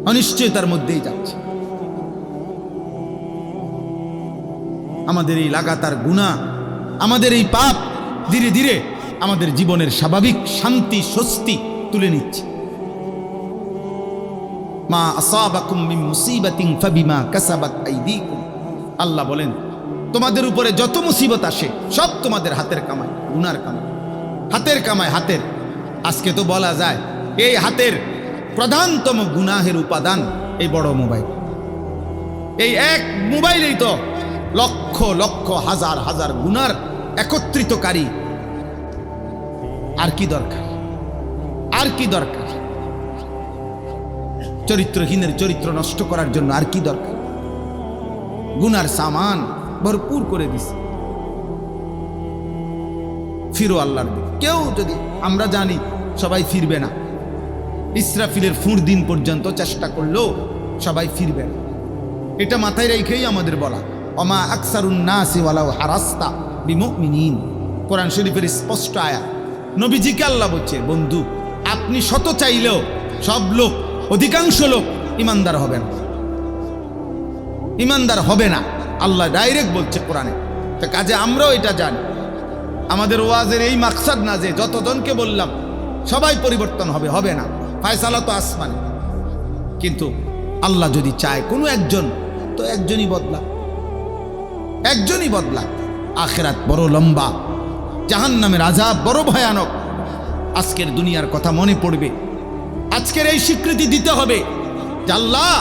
অনিশ্চয়তার মধ্যেই যাচ্ছে। আমাদের এই লাগাতার গুনাহ, আমাদের এই পাপ ধীরে ধীরে আমাদের জীবনের স্বাভাবিক শান্তি স্বস্তি তুলে নিচ্ছে। মা আসাবাকুম মিন মুসিবাতিন ফাবিমা কাসাবাত আইদিকুম। আল্লাহ বলেন, তোমাদের উপরে যত মুসিবত আসে সব তোমাদের হাতের কামাই, গুনার কামাই, হাতের কামাই। হাতের, আজকে তো বলা যায় এই হাতের প্রধানতম গুনাহের উপাদান এই বড় মোবাইল। এই এক মোবাইলেই তো লক্ষ লক্ষ হাজার হাজার গুনার একত্রিতকারী। আর কি দরকার? আর কি দরকার? চরিত্রহীনের চরিত্র নষ্ট করার জন্য আর কি দরকার? গুনার সামান ভরপুর করে দিছে। ফিরো আল্লাহর দিকে। কেউ যদি, আমরা জানি সবাই ফিরবে না, ইসরাফিলের ফুঁড় দিন পর্যন্ত চেষ্টা করলেও সবাই ফিরবে না। এটা মাথায় রেখেই আমাদের বলা, ওমা আকসারুন নাসি ওয়ালাউ হারাস্তা বিমুমিনিন। কোরআন শরীফের স্পষ্ট আয়াত। নবীজিকে আল্লাহ বলছে, বন্ধু আপনি শত চাইলেও সব লোক, অধিকাংশ লোক ইমানদার হবে না, ইমানদার হবে না। আল্লাহ ডাইরেক্ট বলছে কোরআনে। তো কাজে আমরাও এটা জানি, আমাদের ওয়াজের এই মাকসাদ না যে যতজনকে বললাম সবাই পরিবর্তন হবে, হবে না। ফায়সালা তো আসমানে, কিন্তু আল্লাহ যদি চায় কোনো একজন, তো একজনই বদলা, একজনই বদলা। আখিরাত বড় লম্বা, জাহান্নামের আযাব বড় ভয়ানক। আজকের দুনিয়ার কথা মনে পড়বে, আজকের এই স্বীকৃতি দিতে হবে যে আল্লাহ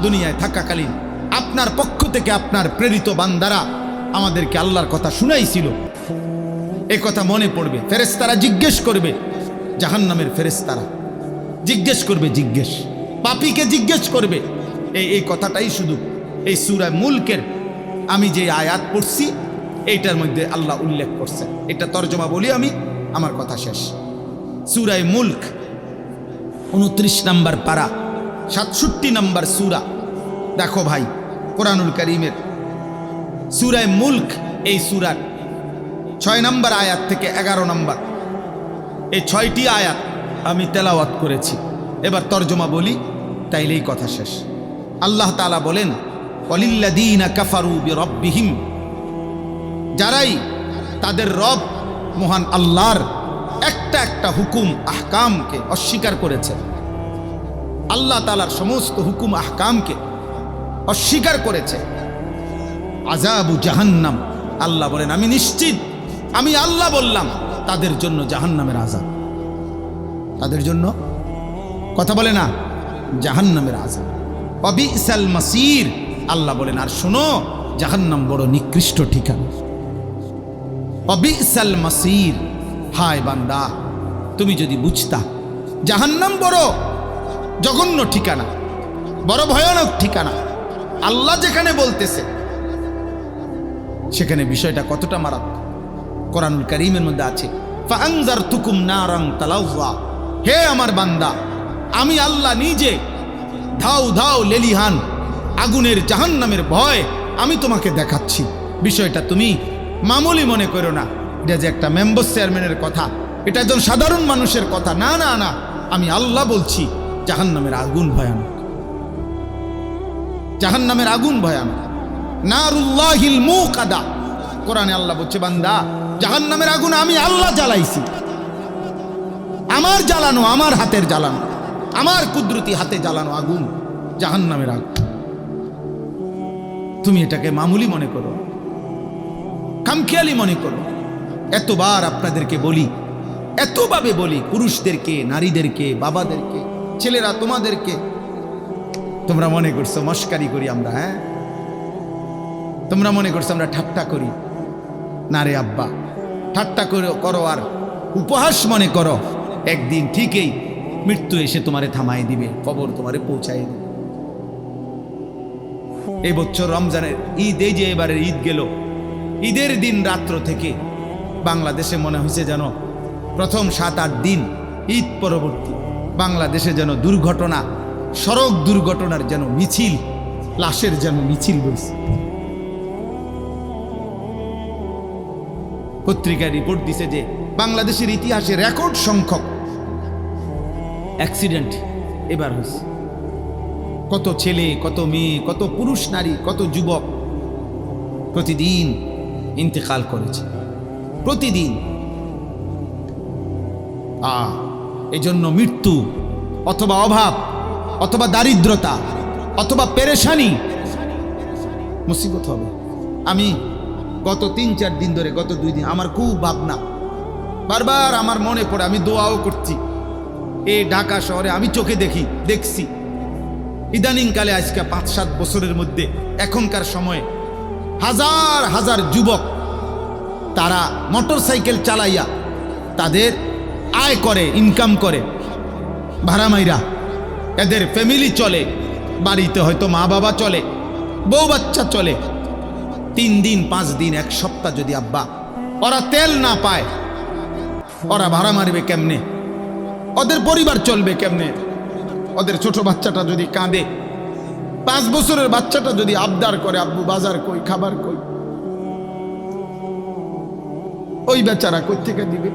দুনিয়ায় থাকাকালীন আপনার পক্ষ থেকে আপনার প্রেরিত বান্দারা আমাদেরকে আল্লাহর কথা শুনাইছিল। এ কথা মনে পড়বে। ফেরেশতারা জিজ্ঞেস করবে, জাহান্নামের ফেরেশতারা জিজ্ঞেস করবে, জিজ্ঞেস পাপীকে জিজ্ঞেস করবে। এই কথাটাই শুধু এই সূরা মুলকের আমি যে আয়াত পড়ছি এইটার মধ্যে আল্লাহ উল্লেখ করছেন। এটা তর্জমা বলি আমি, আমার কথা শেষ। সূরা মুলক 29 নম্বর পারা, 67 নম্বর সূরা। দেখো ভাই, কোরআনুল কারীমের সূরা মুলক, এই সূরার 6 নম্বর আয়াত থেকে 11 নম্বর, এই 6টি আয়াত আমি তেলাওয়াত করেছি। এবার তর্জমা বলি, তাইলেই কথা শেষ। আল্লাহ তাআলা বলেন, ওয়ালিল্লাযীনা কাফারু বিরাব্বিহিম, যারাই তাদের রব মহান আল্লাহর একটা একটা হুকুম আহকামকে অস্বীকার করেছে, আল্লাহ তাআলার সমস্ত হুকুম আহকামকে অস্বীকার করেছে, আযাবু জাহান্নাম, আল্লাহ বলেন আমি নিশ্চিত, আমি আল্লাহ বললাম তাদের জন্য জাহান্নামের আযাব, তাদের জন্য, কথা বলে না, জাহান্নামের আযাব। ওয়াবিসাল মাসির, আল্লাহ বলেন আর শোনো, জাহান্নাম বড় নিকৃষ্ট ঠিকানা। ওয়াবিসাল মাসির, হায় বান্দা তুমি যদি বুঝতা জাহান্নাম বড় জঘন্য ঠিকানা, বড় ভয়ানক ঠিকানা। আল্লাহ যেখানে বলতেছে সেখানে বিষয়টা কতটা মারাত্মক। কোরআনুল কারীমের মধ্যে আছে, ফাআনজারতুকুম নারান তালাওয়া, হে আমার বান্দা আমি আল্লাহ নিজে ধাও ধাও লেলিহান আগুনের জাহান্নামের ভয় আমি তোমাকে দেখাচ্ছি। বিষয়টা তুমি মামুলি মনে করো না, এটা যে একটা মেম্বার চেয়ারম্যানের কথা, এটা একজন সাধারণ মানুষের কথা, না না না, আমি আল্লাহ বলছি জাহান্নামের আগুন ভয়ানক, জাহান্নামের আগুন ভয়ানক। নারুল্লাহিল মুকাদা, কোরআনে আল্লাহ বলছে বান্দা জাহান্নামের আগুন আমি আল্লাহ জ্বালাইছি, আমার জ্বালানো, আমার হাতের জ্বালানো, আমার কুদরতি হাতে জ্বালানো আগুন, জাহান্নামের আগুন। তুমি এটাকে মামুলি মনে করো, খামখেয়ালি মনে করো। এতবার আপনাদেরকে বলি, এতভাবে বলি, পুরুষদেরকে, নারীদেরকে, বাবাদেরকে, ছেলেরা তোমাদেরকে, তোমরা মনে করছো মস্কারি করি আমরা, হ্যাঁ তোমরা মনে করছো আমরা ঠাট্টা করি। না রে আব্বা, ঠাট্টা করো আর উপহাস মনে করো, একদিন ঠিকই মৃত্যু এসে তোমারে থামাই দিবে, কবর তোমারে পৌঁছাই দিবে। এই বছর রমজানের ঈদ, এই যে এবারের ঈদ গেল, ঈদের দিন রাত্র থেকে বাংলাদেশে মনে হয়েছে যেন প্রথম 7-8 দিন ঈদ পরবর্তী বাংলাদেশে যেন দুর্ঘটনা, সড়ক দুর্ঘটনার যেন মিছিল, লাশের যেন মিছিল বলছে। পত্রিকায় রিপোর্ট দিছে যে বাংলাদেশের ইতিহাসে রেকর্ড সংখ্যক অ্যাক্সিডেন্ট এবার হয়েছে। কত ছেলে, কত মেয়ে, কত পুরুষ নারী, কত যুবক প্রতিদিন ইন্তেকাল করেছে, প্রতিদিন। এজন্য মৃত্যু অথবা অভাব অথবা দারিদ্রতা অথবা পেরেশানি মুসিবত হবে। আমি গত 3-4 দিন ধরে, গত 2 দিন আমার খুব ভাবনা, বারবার আমার মনে পড়ে, আমি দোয়াও করছি। এই ঢাকা শহরে আমি চোখে দেখছি ইদানিংকালে, আজকে 5-7 বছরের মধ্যে, এখনকার সময়ে হাজার হাজার যুবক তারা মোটর সাইকেল চালাইয়া তাদের আয় করে, ইনকাম করে, ভাড়া মাইরা এদের ফ্যামিলি চলে, বাড়িতে হয়তো মা বাবা চলে, বউ বাচ্চা চলে। 3 দিন 5 দিন 1 সপ্তাহ যদি আব্বা ওরা তেল না পায়, ওরা ভাড়া মারবে কেমনে? ওদের পরিবার চলবে কেমনে? ওদের ছোট বাচ্চাটা যদি কাঁদে, 5 বছরের বাচ্চাটা যদি আবদার করে, আব্বু বাজার কই, খাবার কই, ওই বেচারা কই থেকে দিবে?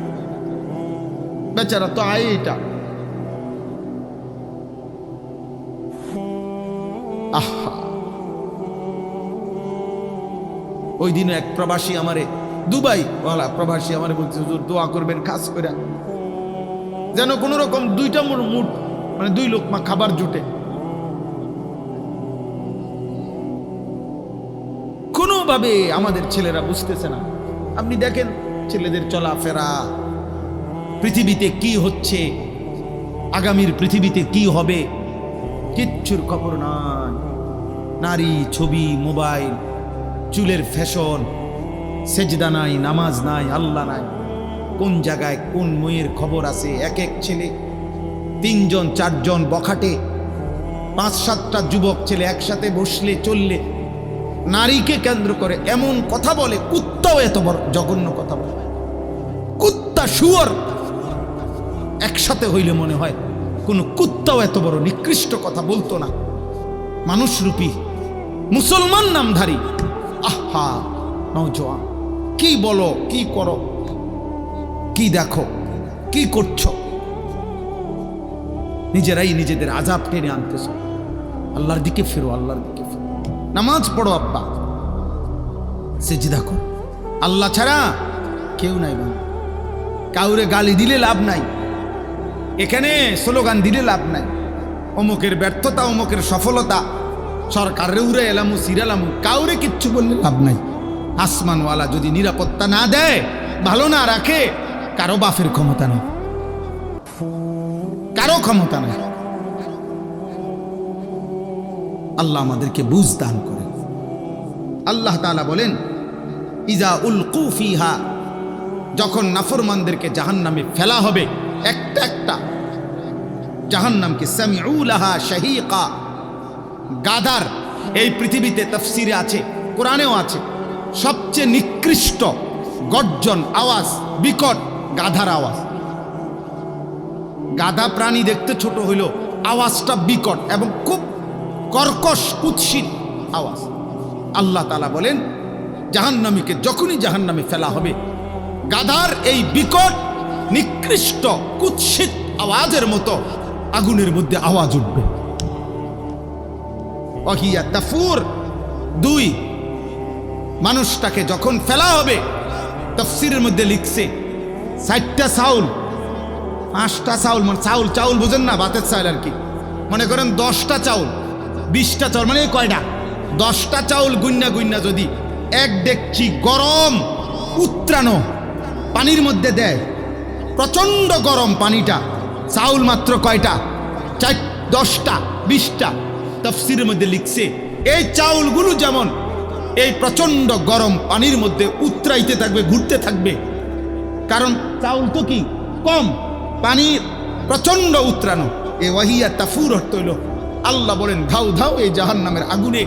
বেচারা তো আয় এটা। আহা, ওই দিন এক প্রবাসী আমারে, দুবাই ওয়ালা প্রবাসী আমারে বলছে, হুজুর দোয়া করবেন খাস করে, যেন কোন রকম দুইটা মুঠ মানে 2 লোকমা খাবার জুটে। কোনোভাবে আমাদের ছেলেরা বুঝতেছে না। আপনি দেখেন ছেলেদের চলাফেরা, পৃথিবীতে কি হচ্ছে, আগামীর পৃথিবীতে কি হবে, কিচ্ছুর খবর নাই। নারী, ছবি, মোবাইল, চুলের ফ্যাশন, সেজদা নাই, নামাজ নাই, আল্লাহ নাই। কোন জায়গায় কোন মেয়ের খবর আছে। এক এক ছেলে 3 জন 4 জন বখাটে, 5-7টা যুবক ছেলে একসাথে বসলে চললে নারীকে কেন্দ্র করে এমন কথা বলে, কুত্তাও এত বড় জঘন্য কথা বলে। কুত্তা শুয়োর একসাথে হইলে মনে হয় কোন কুত্তাও এত বড় নিকৃষ্ট কথা বলতো না। মানুষরূপী মুসলমান নামধারী, আহা নওজোয়ান, কি বলো, কি করো, কি দেখো, কি করছো, নিজেরাই নিজেদের আযাব টেনে আনতেছ। আল্লাহর দিকে ফেরো, আল্লাহর দিকে ফেরো। নামাজ পড়ো আব্বা, সিজদা করো। আল্লাহ ছাড়া কেউ নাই বাবা। কাউরে গালি দিলে লাভ নাই, এখানে স্লোগান দিলে লাভ নাই। অমুকের ব্যর্থতা, অমুকের সফলতা, সরকারের উড়ে এলামু সিরালামু, কাউরে কিচ্ছু বললে লাভ নাই। আসমানওয়ালা যদি নিরাপত্তা না দেয়, ভালো না রাখে, কারো বাফের ক্ষমতা নেই, কারো ক্ষমতা নেই। আল্লাহ আমাদেরকে বুঝ দান করে। আল্লাহ তাআলা বলেন, ইজা উলকু ফিহা, যখন নাফরমানদেরকে জাহান্নামে ফেলা হবে, একটা একটা জাহান্নামকে, সামিউ লাহা শাহীকা, গাধার, এই পৃথিবীতে তাফসীরে আছে, কোরআনেও আছে, সবচেয়ে নিকৃষ্ট গর্জন আওয়াজ, বিকট গাধার আওয়াজ। গাধা প্রাণী দেখতে ছোট হইল, আওয়াজটা বিকট এবং খুব কর্কশ কুৎসিত আওয়াজ। আল্লাহ তাআলা বলেন, জাহান্নামীকে যখনই জাহান্নামে ফেলা হবে, গাধার এই বিকট নিকৃষ্ট কুৎসিত আওয়াজের মতো আগুনের মধ্যে আওয়াজ উঠবে। ওয়াহিয়া তাফুর, 2, মানুষটাকে যখন ফেলা হবে, তাফসীরের মধ্যে লিখছে 60টা চাউল, 5টা চাউল, মানে চাউল চাউল বুঝেন না, ভাতের চাউল আর কি, মনে করেন 10টা চাউল, 20টা চাউল, মানে কয়টা, 10টা চাউল গুন্না গুন্না যদি 1 ডেকচি গরম উত্রানো পানির মধ্যে দেয়, প্রচন্ড গরম পানিটা, চাউল মাত্র কয়টা, 4, 10টা, 20টা। তাফসীরের মধ্যে লিখছে এই চাউলগুলো যেমন এই প্রচন্ড গরম পানির মধ্যে উতরাইতে থাকবে, ঘুরতে থাকবে, কারণ চাউল তো কি কম, পানি প্রচন্ড উতরানো। এই ওয়াহিয়া তাফুর অর্থ হইল, আল্লাহ বলেন ধাউ ধাউ এই জাহান্নামের আগুনে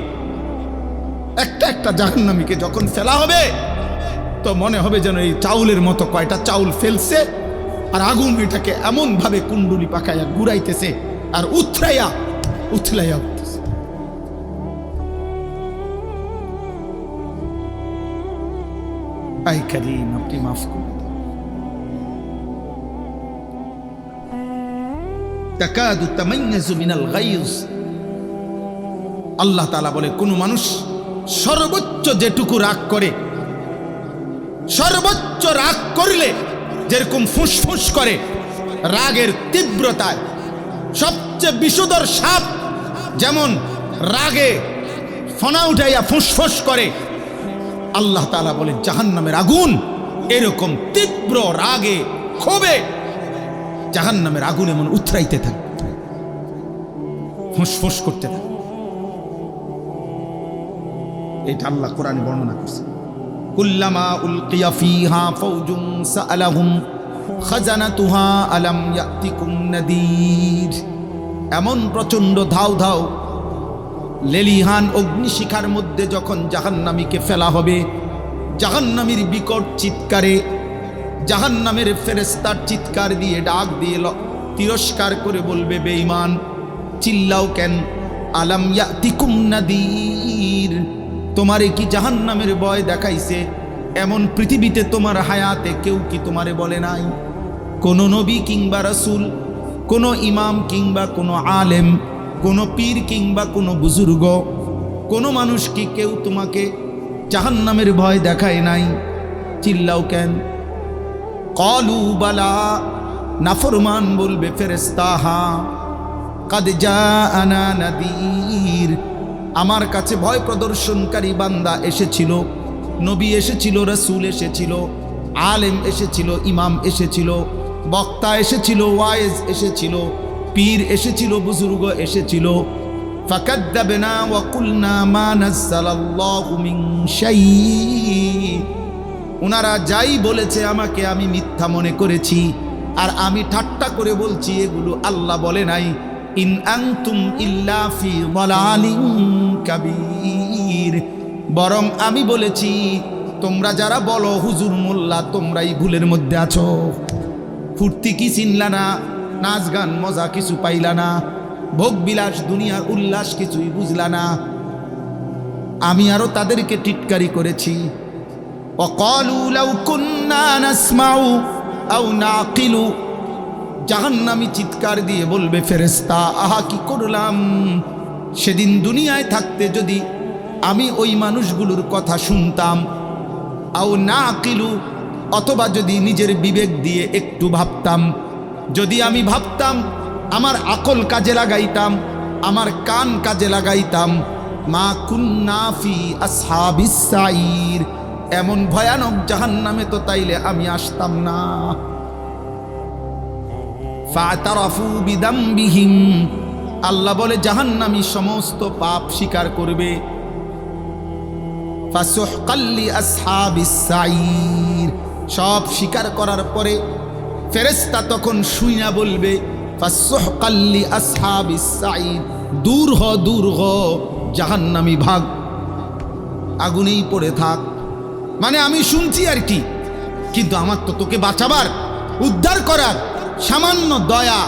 একটা একটা জাহান্নামীকে যখন ফেলা হবে, তো মনে হবে যেন এই চাউলের মতো কয়টা চাউল ফেলছে, আর আগুন এটাকে এমন ভাবে কুণ্ডুলি পাকাইয়া ঘুরাইতেছে আর উথলাইয়া উঠতেছে। আই কারীম, আপনি মাফ করুন। তাকাদু তামাইয়াজু মিনাল গায়জ, আল্লাহ তাআলা বলে, কোন মানুষ সর্বোচ্চ যেটুকু রাগ করে, সর্বোচ্চ রাগ করলে যেরকম ফুসফুস করে, রাগের তীব্রতায় সবচেয়ে বিষধর সাপ যেমন রাগে ফনা উঠাইয়া ফুসফুস করে, আল্লাহ তাআলা বলে জাহান্নামের আগুন এরকম তীব্র রাগে ক্ষোভে জাহান্নামের আগুন এমন উতরাইতে থাকে, ফুসফুস করতে থাকে। এটা আল্লাহ কোরআনে বর্ণনা করছে। কুল্লামা উলকিয়া ফিহা ফাওজুন সাআলাহুম খাজানাতুহা আলাম ইয়াতিকুম নাদির, এমন প্রচন্ড ধাও ধাও লেলিহান অগ্নিশিখার মধ্যে যখন জাহান্নামীকে ফেলা হবে, জাহান্নামীর বিকট চিৎকারে, জাহান্নামের ফেরেশতার চিৎকার দিয়ে ডাক দিয়ে তিরস্কার করে বলবে, বেঈমান চিল্লাও কেন, আলাম ইয়াতিকুম নাদির, তোমারে কি জাহান্নামের ভয় দেখাইছে? এমন পৃথিবীতে তোমার হায়াতে কেউ কি তোমারে বলে নাই? কোন নবী কিংবা রাসূল, কোন ইমাম কিংবা কোন আলেম, কোনো পীর কিংবা কোনো বুজুর্গ, কোনো মানুষ কি কেউ তোমাকে জাহান্নামের ভয় দেখায় নাই? চিল্লাও কেন? ক্বালু বালা, নাফরমান বলবে ফেরেশতা, হ্যাঁ, কাদ জাআনা নাযীর, আমার কাছে ভয় প্রদর্শনকারী বান্দা এসেছিল, নবী এসেছিল, রাসূল এসেছিল, আলেম এসেছিল, ইমাম এসেছিল, বক্তা এসেছিল, ওয়াইজ এসেছিল, পীর এসেছিল, বুজুর্গ এসেছিল। ফাকাদ্দাবনা ওয়া কুলনা মা নাযালাল্লাহু মিন শাই, ওনারা যাই বলেছে আমাকে আমি মিথ্যা মনে করেছি, আর আমি ঠাট্টা করে বলছি এগুলো আল্লাহ বলে নাই। ইন আনতুম ইল্লা ফি যালালিন কাবীর, বরং আমি বলেছি তোমরা যারা বলো হুজুর মোল্লা, তোমরাই ভুলের মধ্যে আছো। ফুর্তি কি চিনলা না, নাচ গান মজা কিছু পাইলা না, ভোগ বিলাস দুনিয়ার উল্লাস কিছুই বুঝলা না। আমি আরো তাদেরকে টিটকারি করেছি। ওয়াকালু লাউ কুন্না নাসমাউ আও নাকিলু, জাহান্নামী চিৎকার দিয়ে বলবে ফেরেশতা, আহা কি করলাম, সেদিন দুনিয়ায় থাকতে যদি আমি ওই মানুষগুলোর কথা শুনতাম, আও নাকিলু, অথবা যদি নিজের বিবেক দিয়ে একটু ভাবতাম, যদি আমি ভাবতাম, আমার আকল কাজে লাগাইতাম, আমার কান কাজে লাগাইতাম, মা কুন্না ফি আসহাবিস সাইর, এমন ভয়ানক জাহান্নামে তো তাইলে আমি আসতাম না। ফাতারাফু বিদামবিহিম, আল্লাহ বলে জাহান্নামী সমস্ত পাপ স্বীকার করবে। ফাসুহকাল লিআসহাবিস সাইর, সব স্বীকার করার পরে ফেরেশতা তখন শুইনা বলবে ফাসুহকাল লিআসহাবিস সাইর, দূর হ, দূর হ, জাহান্নামী ভাগ, আগুনেই পড়ে থাক। মানে আমি শুনছি আর কি, কিন্তু আমার তো তোকে বাঁচাবার, উদ্ধার করার, সামান্য দয়া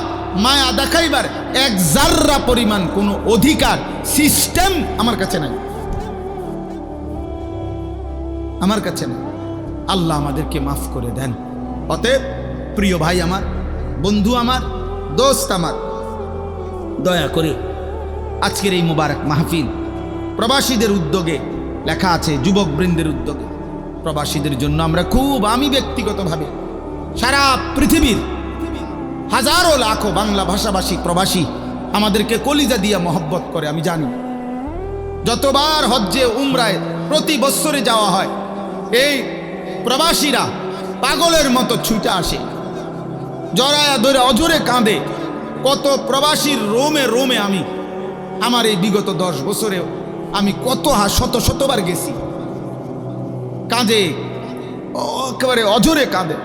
মায়া দেখাইবার এক জাররা পরিমাণ কোনো অধিকার সিস্টেম আমার কাছে নাই, আমার কাছে নাই। আল্লাহ আমাদেরকে মাফ করে দেন। অতএব প্রিয় ভাই আমার, বন্ধু আমার, দোস্ত আমার, দয়া করে আজকের এই মুবারক মাহফিল প্রবাসীদের উদ্যোগে লেখা আছে, যুবকবৃন্দের উদ্যোগে, প্রবাসীদের জন্য আমরা খুব, আমি ব্যক্তিগতভাবে সারা পৃথিবীর হাজারো লাখো বাংলা ভাষাভাষী প্রবাসী আমাদেরকে কলিজা দিয়া মহব্বত করে, আমি জানি। যতবার হজ্জে উমরায় প্রতি বছরে যাওয়া হয়, এই প্রবাসীরা পাগলের মতো ছুটে আসে, জড়ায়া ধরে অজরে কাঁদে। কত প্রবাসীর রোমে রোমে আমি আমার এই বিগত 10 বছরে আমি কত শত শতবার গেছি, কাঁদে, একেবারে অজরে কাঁদে।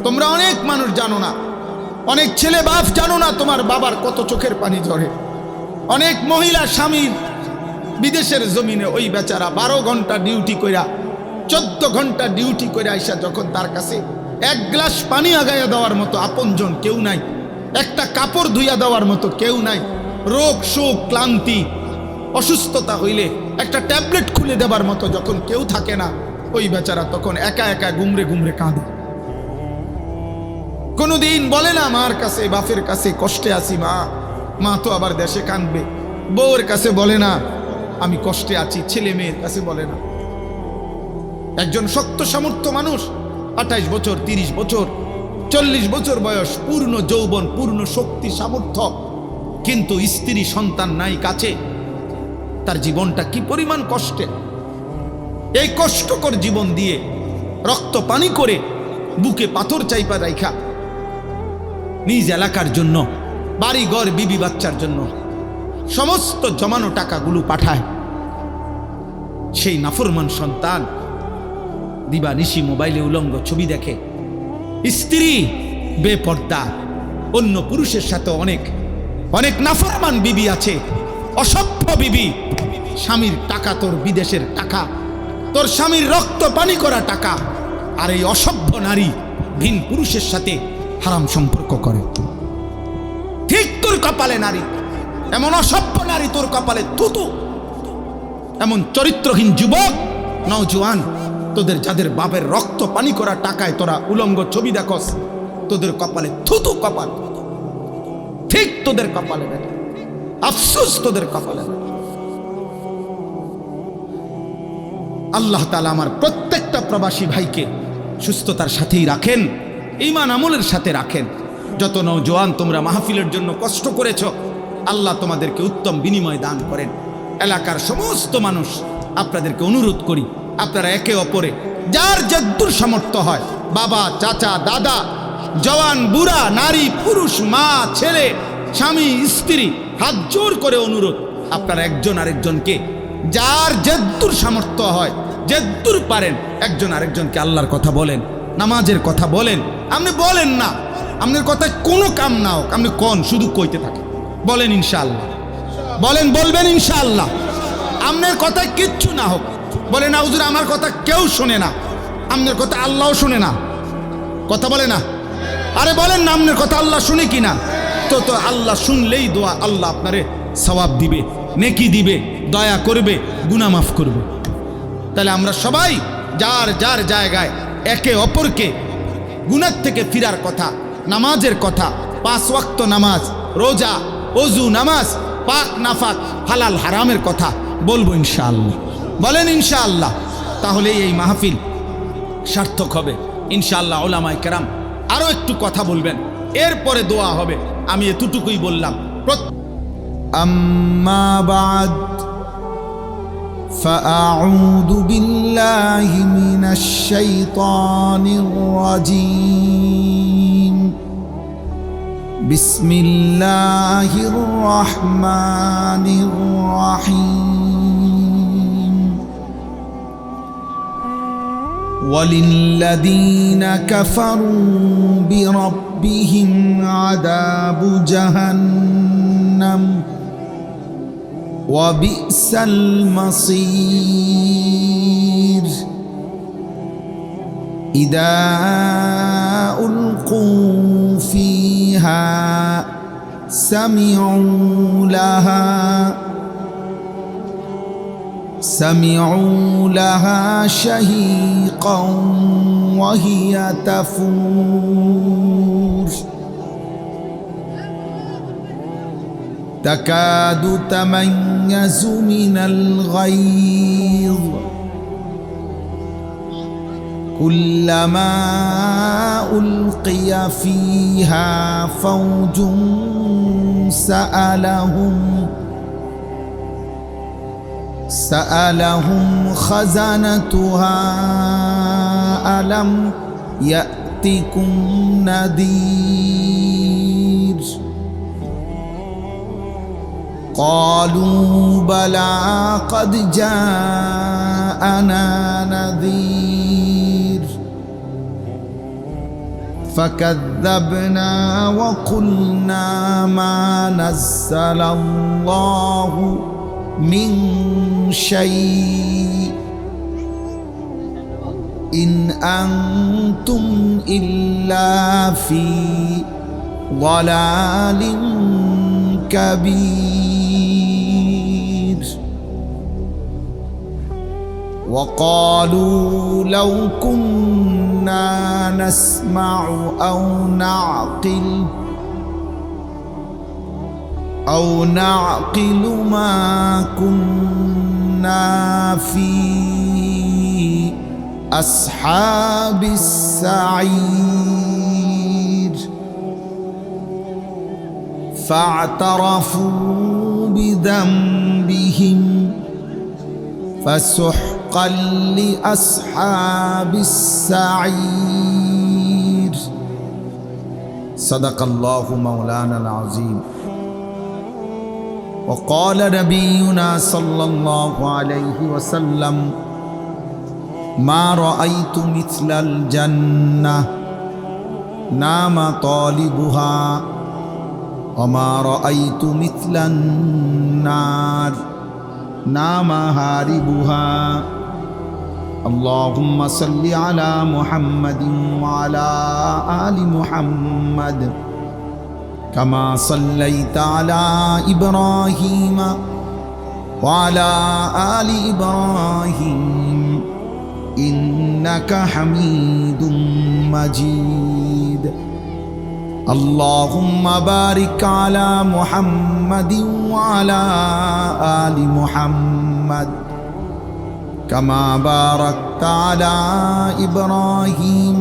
তোমরা অনেক মানুষ জানো না, অনেক ছেলে বাপ জানো না তোমার বাবার কত চোখের পানি ঝরে। অনেক মহিলা স্বামীর বিদেশের জমিনে ওই বেচারা 12 ঘন্টা ডিউটি কইরা, 14 ঘন্টা ডিউটি করে আইসা যখন তার কাছে এক গ্লাস পানি আগাইয়া দেওয়ার মতো আপনজন কেউ নাই, একটা কাপড় ধুইয়া দেওয়ার মতো কেউ নাই, রোগ শোক ক্লান্তি অসুস্থতা হইলে একটা ট্যাবলেট খুলে দেবার মতো যখন কেউ থাকে না, ওই বেচারা তখন একা একা গুমরে গুমরে কাঁদে। কোনোদিন বলে না মার কাছে, বাপের কাছে কষ্টে আছি, মা তো আবার দেশে কাঁদবে। বউর কাছে বলে না আমি কষ্টে আছি, ছেলে মেয়ের কাছে বলে না। একজন শক্ত সামর্থ্য মানুষ, 28 বছর, 30 বছর, 40 বছর বয়স, পূর্ণ যৌবন, পূর্ণ শক্তি সামর্থ্য, কিন্তু স্ত্রী সন্তান নাই কাছে, তার জীবনটা কি পরিমাণ কষ্টে। এই কষ্টকর জীবন দিয়ে রক্ত পানি করে বুকে পাথর চাইপা রাইখা নিজ এলাকার জন্য, বাড়ি ঘর বিবি বাচ্চার জন্য সমস্ত জমানো টাকাগুলো পাঠায়। সেই নাফরমান সন্তান দিবা নিশি মোবাইলে উলঙ্গ ছবি দেখে, স্ত্রী বেপর্দা, অন্য পুরুষের সাথে অনেক অনেক নাফরমান বিবি আছে, অসভ্য বিবি। স্বামীর টাকা তোর বিদেশের টাকা, তোর স্বামীর রক্ত পানি করা টাকা, আর এই অসভ্য নারী ভিন পুরুষের সাথে হারাম সম্পর্ক করে। ঠিক তোর কপালে নারী, এমন অসভ্য নারী তোর কপালে থুতু। এমন চরিত্রহীন যুবক নওজোয়ান, তোদের যাদের বাপের রক্ত পানি করা টাকায় তোরা উলঙ্গ ছবি দেখস, তোদের কপালে থুতু কপাল, ঠিক তোদের কপালে। আফসোস তোদের কপালে। আল্লাহ তাআলা আমার প্রত্যেকটা প্রবাসী ভাইকে সুস্থতার সাথেই রাখেন, ঈমান আমলের সাথে রাখেন। যত নওজোয়ান তোমরা মাহফিলের জন্য কষ্ট করেছ, আল্লাহ তোমাদেরকে উত্তম বিনিময় দান করেন। এলাকার সমস্ত মানুষ আপনাদেরকে অনুরোধ করি, আপনারা একে অপরে যার যদ্দূর সামর্থ্য হয়, বাবা, চাচা, দাদা, জওয়ান, বুড়া, নারী, পুরুষ, মা, ছেলে, স্বামী, স্ত্রী, হাত জোর করে অনুরোধ, আপনারা একজন আরেকজনকে যার যদ্দূর সামর্থ্য হয়, যদ্দূর পারেন, একজন আরেকজনকে আল্লাহর কথা বলেন, নামাজের কথা বলেন। আপনি বলেন না, আপনার কথা কোনো কাম না হোক, আপনি কোন শুধু কইতে থাকেন, বলেন ইনশাআল্লাহ, বলেন, বলবেন ইনশাআল্লাহ। আপনার কথা কিচ্ছু না হোক, বলে না হুজুর আমার কথা কেউ শোনে না, আপনার কথা আল্লাহও শোনে না, কথা বলে না। আরে বলেন না, আপনার কথা আল্লাহ শুনে কি না? তো আল্লাহ শুনলেই দোয়া, আল্লাহ আপনারে সওয়াব দিবে, নেকি দিবে, দয়া করবে, গুনাহ মাফ করবে। তাহলে আমরা সবাই যার যার জায়গায় একে অপরকে গুনাহ থেকে ফিরার কথা, নামাজের কথা, 5 ওয়াক্ত নামাজ, রোজা, ওযু, নামাজ, পাক নাফাক, হালাল হারামের কথা বলবো ইনশাআল্লাহ, বলেন ইনশাআল্লাহ। তাহলে এই মাহফিল সার্থক হবে ইনশাআল্লাহ। উলামায়ে কেরাম আরো একটু কথা বলবেন, এরপরে দোয়া হবে। আমি এতটুকুই বললাম। আম্মা বাদ فأعوذ بالله من الشيطان الرجيم بسم الله الرحمن الرحيم وللذين كفروا بربهم عذاب جهنم وبئس المصير إذا ألقوا فيها سمعوا لها شهيقا وهي تفور تكاد تميز من الغيظ كلما ألقي فيها فوج سألهم خزنتها ألم يأتكم نذير قالوا بلى قد جاءنا نذير فكذبنا وقلنا ما نزل الله من شيء إن أنتم إلا في ضلال كبير وقالوا لو كنا نسمع أو نعقل ما كنا في أصحاب السعير فاعترفوا بذنبهم فسحقا لأصحاب السعير صدق الله مولانا العظيم وقال نبينا صلى الله عليه وسلم ما رأيت مثل الجنة نام طالبها وما رأيت مثل النار نام هاربها اللهم صل على محمد وعلى آل محمد كما صليت على إبراهيم وعلى آل إبراهيم إنك حميد مجيد اللهم بارك على محمد وعلى آل محمد كما باركت على إبراهيم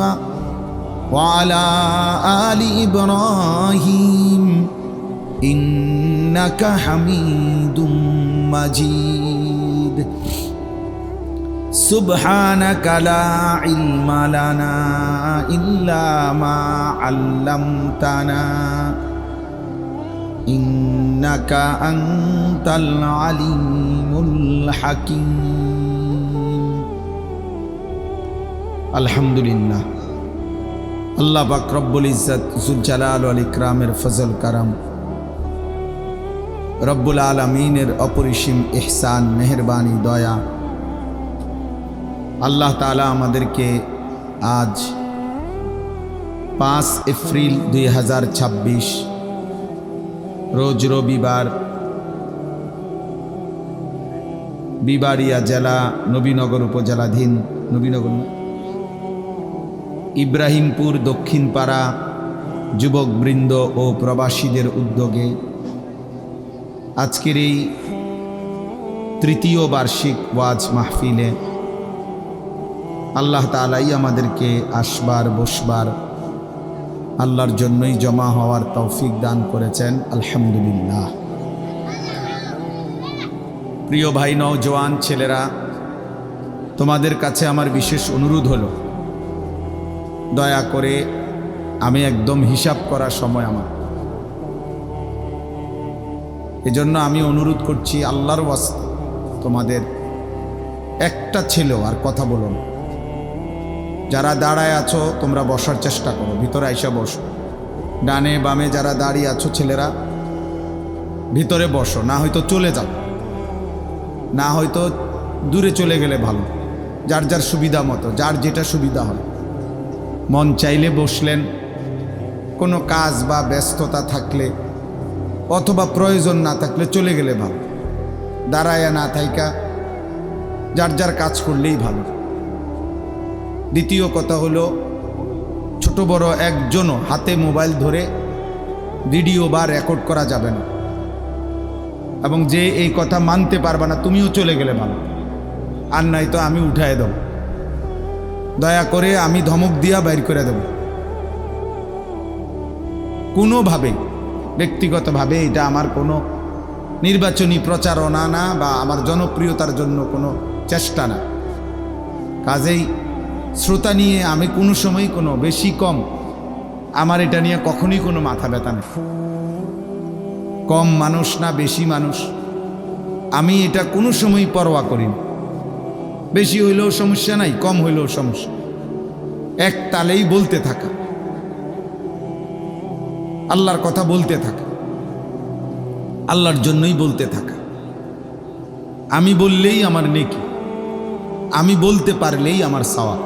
وعلى آل إبراهيم إنك حميد مجيد سبحانك لا علم لنا إلا ما علمتنا إنك أنت العليم الحكيم الحمد لله আল্লাহ পাক রব্বুল ইজ্জত যুল জালাল ওয়াল ইকরামের ফজল কারাম রব্বুল আলামিনের অপরিসীম ইহসান মেহেরবানি দয়া আল্লাহ তাআলা আমাদেরকে আজ 5 এপ্রিল 2026 রোজ রবিবার বিবাড়িয়া জেলা নবীনগর উপজেলাধীন নবীনগর ইব্রাহিমপুর দক্ষিণপাড়া যুবকবৃন্দ ও প্রবাসীদের উদ্যোগে আজকের এই তৃতীয় বার্ষিক ওয়াজ মাহফিলে আল্লাহ তাআলাই আমাদেরকে আসবার বসবার আল্লাহর জন্যই জমা হওয়ার তৌফিক দান করেছেন আলহামদুলিল্লাহ। প্রিয় ভাই নওজোয়ান ছেলেরা, তোমাদের কাছে আমার বিশেষ অনুরোধ হলো, দয়া করে আমি একদম হিসাব করার সময় আমার, এজন্য আমি অনুরোধ করছি আল্লাহর ওয়াস্তে তোমাদের একটা ছেলেও আর কথা বলো না। যারা দাঁড়ায় আছো তোমরা বসার চেষ্টা করো, ভিতরে আইসা বসো। ডানে বামে যারা দাঁড়িয়ে আছো ছেলেরা ভিতরে বসো, না হয়তো চলে যাও, না হয়তো দূরে চলে গেলে ভালো, যার যার সুবিধা মতো, যার যেটা সুবিধা হয়। মন চাইলে বসলেন, কোনো কাজ বা ব্যস্ততা থাকলে অথবা প্রয়োজন না থাকলে চলে গেলে ভালো, দাঁড়ায়া না থাইকা যার যার কাজ করলেই ভালো। দ্বিতীয় কথা হলো, ছোট বড় একজনও হাতে মোবাইল ধরে ভিডিও বা রেকর্ড করা যাবে না, এবং যে এই কথা মানতে পারবে না তুমিও চলে গেলে ভালো, আর নাই তো আমি উঠায় দেব, দয়া করে আমি ধমক দিয়া বাইর করে দেব। কোনোভাবে ব্যক্তিগতভাবে এটা আমার কোনো নির্বাচনী প্রচারণা না বা আমার জনপ্রিয়তার জন্য কোনো চেষ্টা না। কাজেই শ্রোতা নিয়ে আমি কোনো সময় কোনো বেশি কম, আমার এটা নিয়ে কখনোই কোনো মাথা ব্যথা নেই। কম মানুষ না বেশি মানুষ, আমি এটা কোনো সময় পরোয়া করি না। বেশি হইলেও সমস্যা নাই, কম হইলেও সমস্যা, এক তালেই বলতে থাকা, আল্লাহর কথা বলতে থাকা, আল্লাহর জন্যই বলতে থাকা। আমি বললেই আমার নেকি, আমি বলতে পারলেই আমার সওয়াব।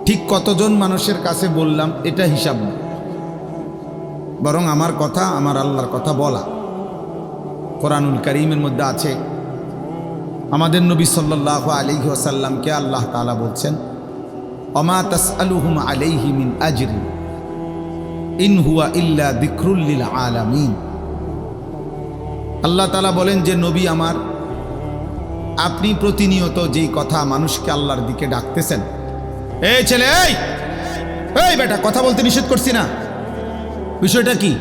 ঠিক কতজন মানুষের কাছে বললাম এটা হিসাব না, বরং আমার কথা আমার আল্লাহর কথা বলা। কোরআনুল কারীমের মধ্যে আছে, আমাদের নবী সাল্লাল্লাহু আলাইহি ওয়াসাল্লামকে আল্লাহ তাআলা বলছেন, ওমা তাসআলুহুম আলাইহি মিন আজরি ইন হুয়া ইল্লা যিকরুল লিল আলামিন। আল্লাহ তাআলা বলেন যে নবী আমার, আপনি প্রতিনিয়ত যেই কথা মানুষকে আল্লাহর দিকে ডাকতেছেন, এই ছেলে, এই বেটা, কথা বলতে নিষেধ করছি না, বিষয়টা কি?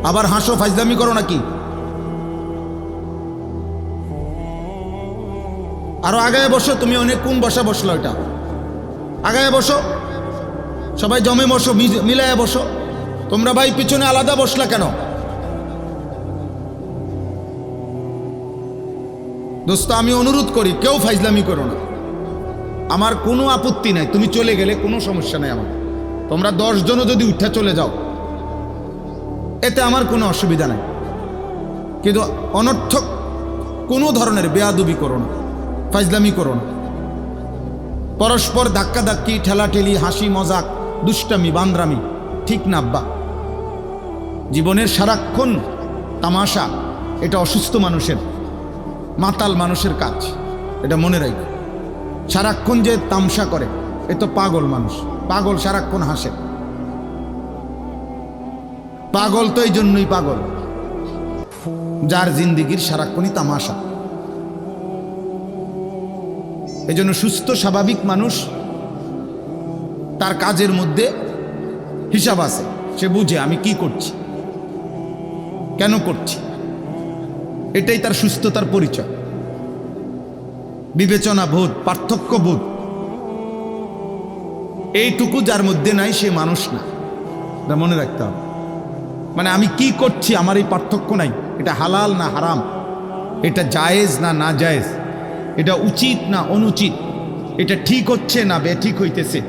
আবার হাসো ফাজলামি করো নাকি? আরো আগায় বসো, তুমি অনেক কোন বসা বসলো, এটা আগায় বসো, সবাই জমে বসো, মিলায় বসো। তোমরা ভাই পিছনে আলাদা বসলা কেন? দোস্ত, আমি অনুরোধ করি কেউ ফাইজলামি করো না, আমার কোনো আপত্তি নাই, তুমি চলে গেলে কোনো সমস্যা নাই আমার। তোমরা 10 জনও যদি উঠে চলে যাও এতে আমার কোনো অসুবিধা নাই, কিন্তু অনর্থক কোনো ধরনের বেয়াদবি করো না, ফাইজলামি করো না। পরস্পর ধাক্কাধাক্কি, ঠেলাঠেলি, হাসি মজাক, দুষ্টামি, বান্দ্রামি ঠিক না আব্বা। জীবনের সারাক্ষণ তামাশা এটা অসুস্থ মানুষের, মাতাল মানুষের কাজ, এটা মনে রাখো। সারাক্ষণ যে তামসা করে এ তো পাগল মানুষ, পাগল সারাক্ষণ হাসে। পাগল তো এই জন্যই পাগল, যার জিন্দিগির সারাক্ষণই তামাশা। এই জন্য সুস্থ স্বাভাবিক মানুষ, তার কাজের মধ্যে হিসাব আছে, সে বুঝে আমি কি করছি, কেন করছি, এটাই তার সুস্থতার পরিচয়। বিবেচনা বোধ, পার্থক্য বোধ, এইটুকু যার মধ্যে নাই সে মানুষ না, এটা মনে রাখতে হবে। মানে আমি কি করছি আমার এই পার্থক্য নাই, এটা হালাল না হারাম, এটা জায়েজ না না জায়েজ, এটা উচিত না অনুচিত, এটা ঠিক হচ্ছে না বেঠিক হইতেছে,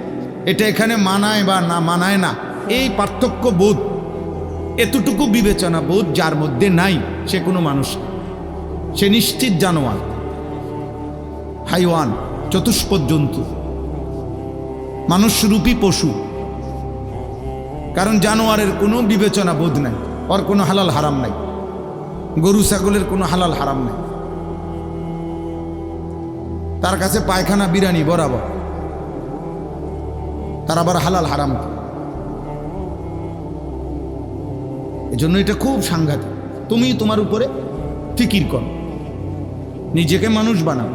এটা এখানে মানায় বা না মানায় না, এই পার্থক্য বোধ, এতটুকু বিবেচনা বোধ যার মধ্যে নাই সে কোনো মানুষ না, সে নিশ্চিত জানোয়ার, হাইওয়ান, চতুষ্পদ জন্তু, মানুষরূপী পশু। কারণ জানোয়ারের কোনো বিবেচনা বোধ নাই, ওর কোনো হালাল হারাম নাই, গরু ছাগলের কোনো হালাল হারাম নাই, তার কাছে পায়খানা বিরানি বরাবর, তার আবার হালাল হারাম। এজন্য এটা খুব সাংঘাতিক। তুমি তোমার উপরে ফিকির কর, নিজেকে মানুষ বানাও।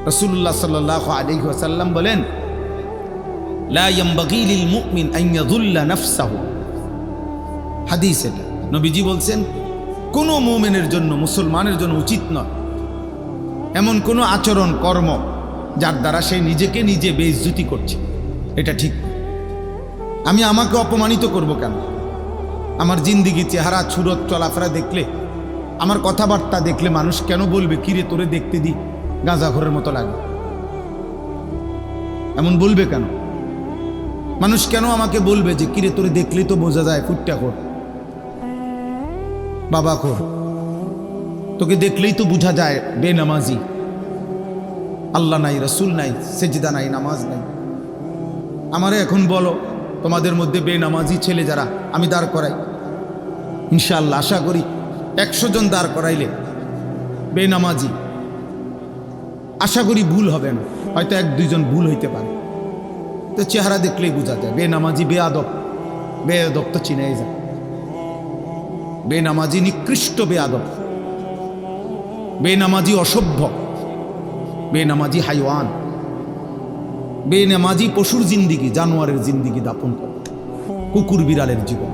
রাসূলুল্লাহ সাল্লাল্লাহু আলাইহি ওয়াসাল্লাম বলেন, লা ইয়ানবাগি লিল মুমিন আন ইয়াযুল্লা নাফসাহু। হাদিস এটা, নবীজি বলছেন কোন মুমিনের জন্য, মুসলমানের জন্য উচিত নয় এমন কোন আচরণ কর্ম যার দ্বারা সে নিজেকে নিজে বেইজ্জতি করছে, এটা ঠিক। আমি আমাকে অপমানিত করব কেন? আমার জিন্দিগি, চেহারা, ছুরত, চলাফেরা দেখলে, আমার কথাবার্তা দেখলে মানুষ কেন বলবে কিরে তোরে দেখতে দি গাঁজাখোরের মতো লাগে? এমন বলবে কেন? মানুষ কেন আমাকে বলবে যে কিরে তোরে দেখলেই তো বোঝা যায় ফুটটাখোর, বাবাখোর, তোকে দেখলেই তো বোঝা যায় বেনামাজি, আল্লাহ নাই, রসুল নাই, সেজদা নাই, নামাজ নাই। আমারে এখন বলো তোমাদের মধ্যে বেনামাজি ছেলে যারা আমি দাঁড় করাই, ইনশাআল্লাহ আশা করি 100 জন দাঁড় করাইলে বেনামাজি, আশা করি ভুল হবে না, হয়তো 1-2 জন ভুল হইতে পারে। তো চেহারা দেখলেই বোঝা যায় বেনামাজি, বেয়াদব, বেয়াদব তো চিনেই যায়, বেনামাজি নিকৃষ্ট বেয়াদব, বেনামাজি অসভ্য, বেনামাজি হাইওয়ান, বেনামাজি পশুর জিন্দিগি, জানোয়ারের জিন্দিগি দাপন করে, কুকুর বিড়ালের জীবন,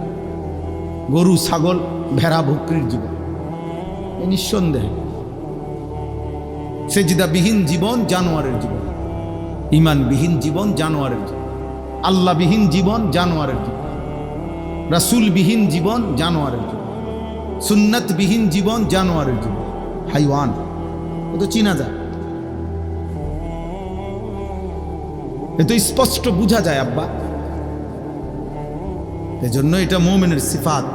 গরু ছাগল ভেড়া বকরির জীবন, নিঃসন্দেহে সেজদাবিহীন জীবন জানোয়ারের জীবন, ঈমানবিহীন জীবন জানোয়ারের জীবন, আল্লাহবিহীন জীবন জানোয়ারের জীবন, রাসূলবিহীন জীবন জানোয়ারের জীবন, সুন্নাতবিহীন জীবন জানোয়ারের জীবন, হাইওয়ান। ও তো চিনা যায়, এ তো স্পষ্ট বোঝা যায় আব্বা। এজন্য এটা মুমিনের সিফাত।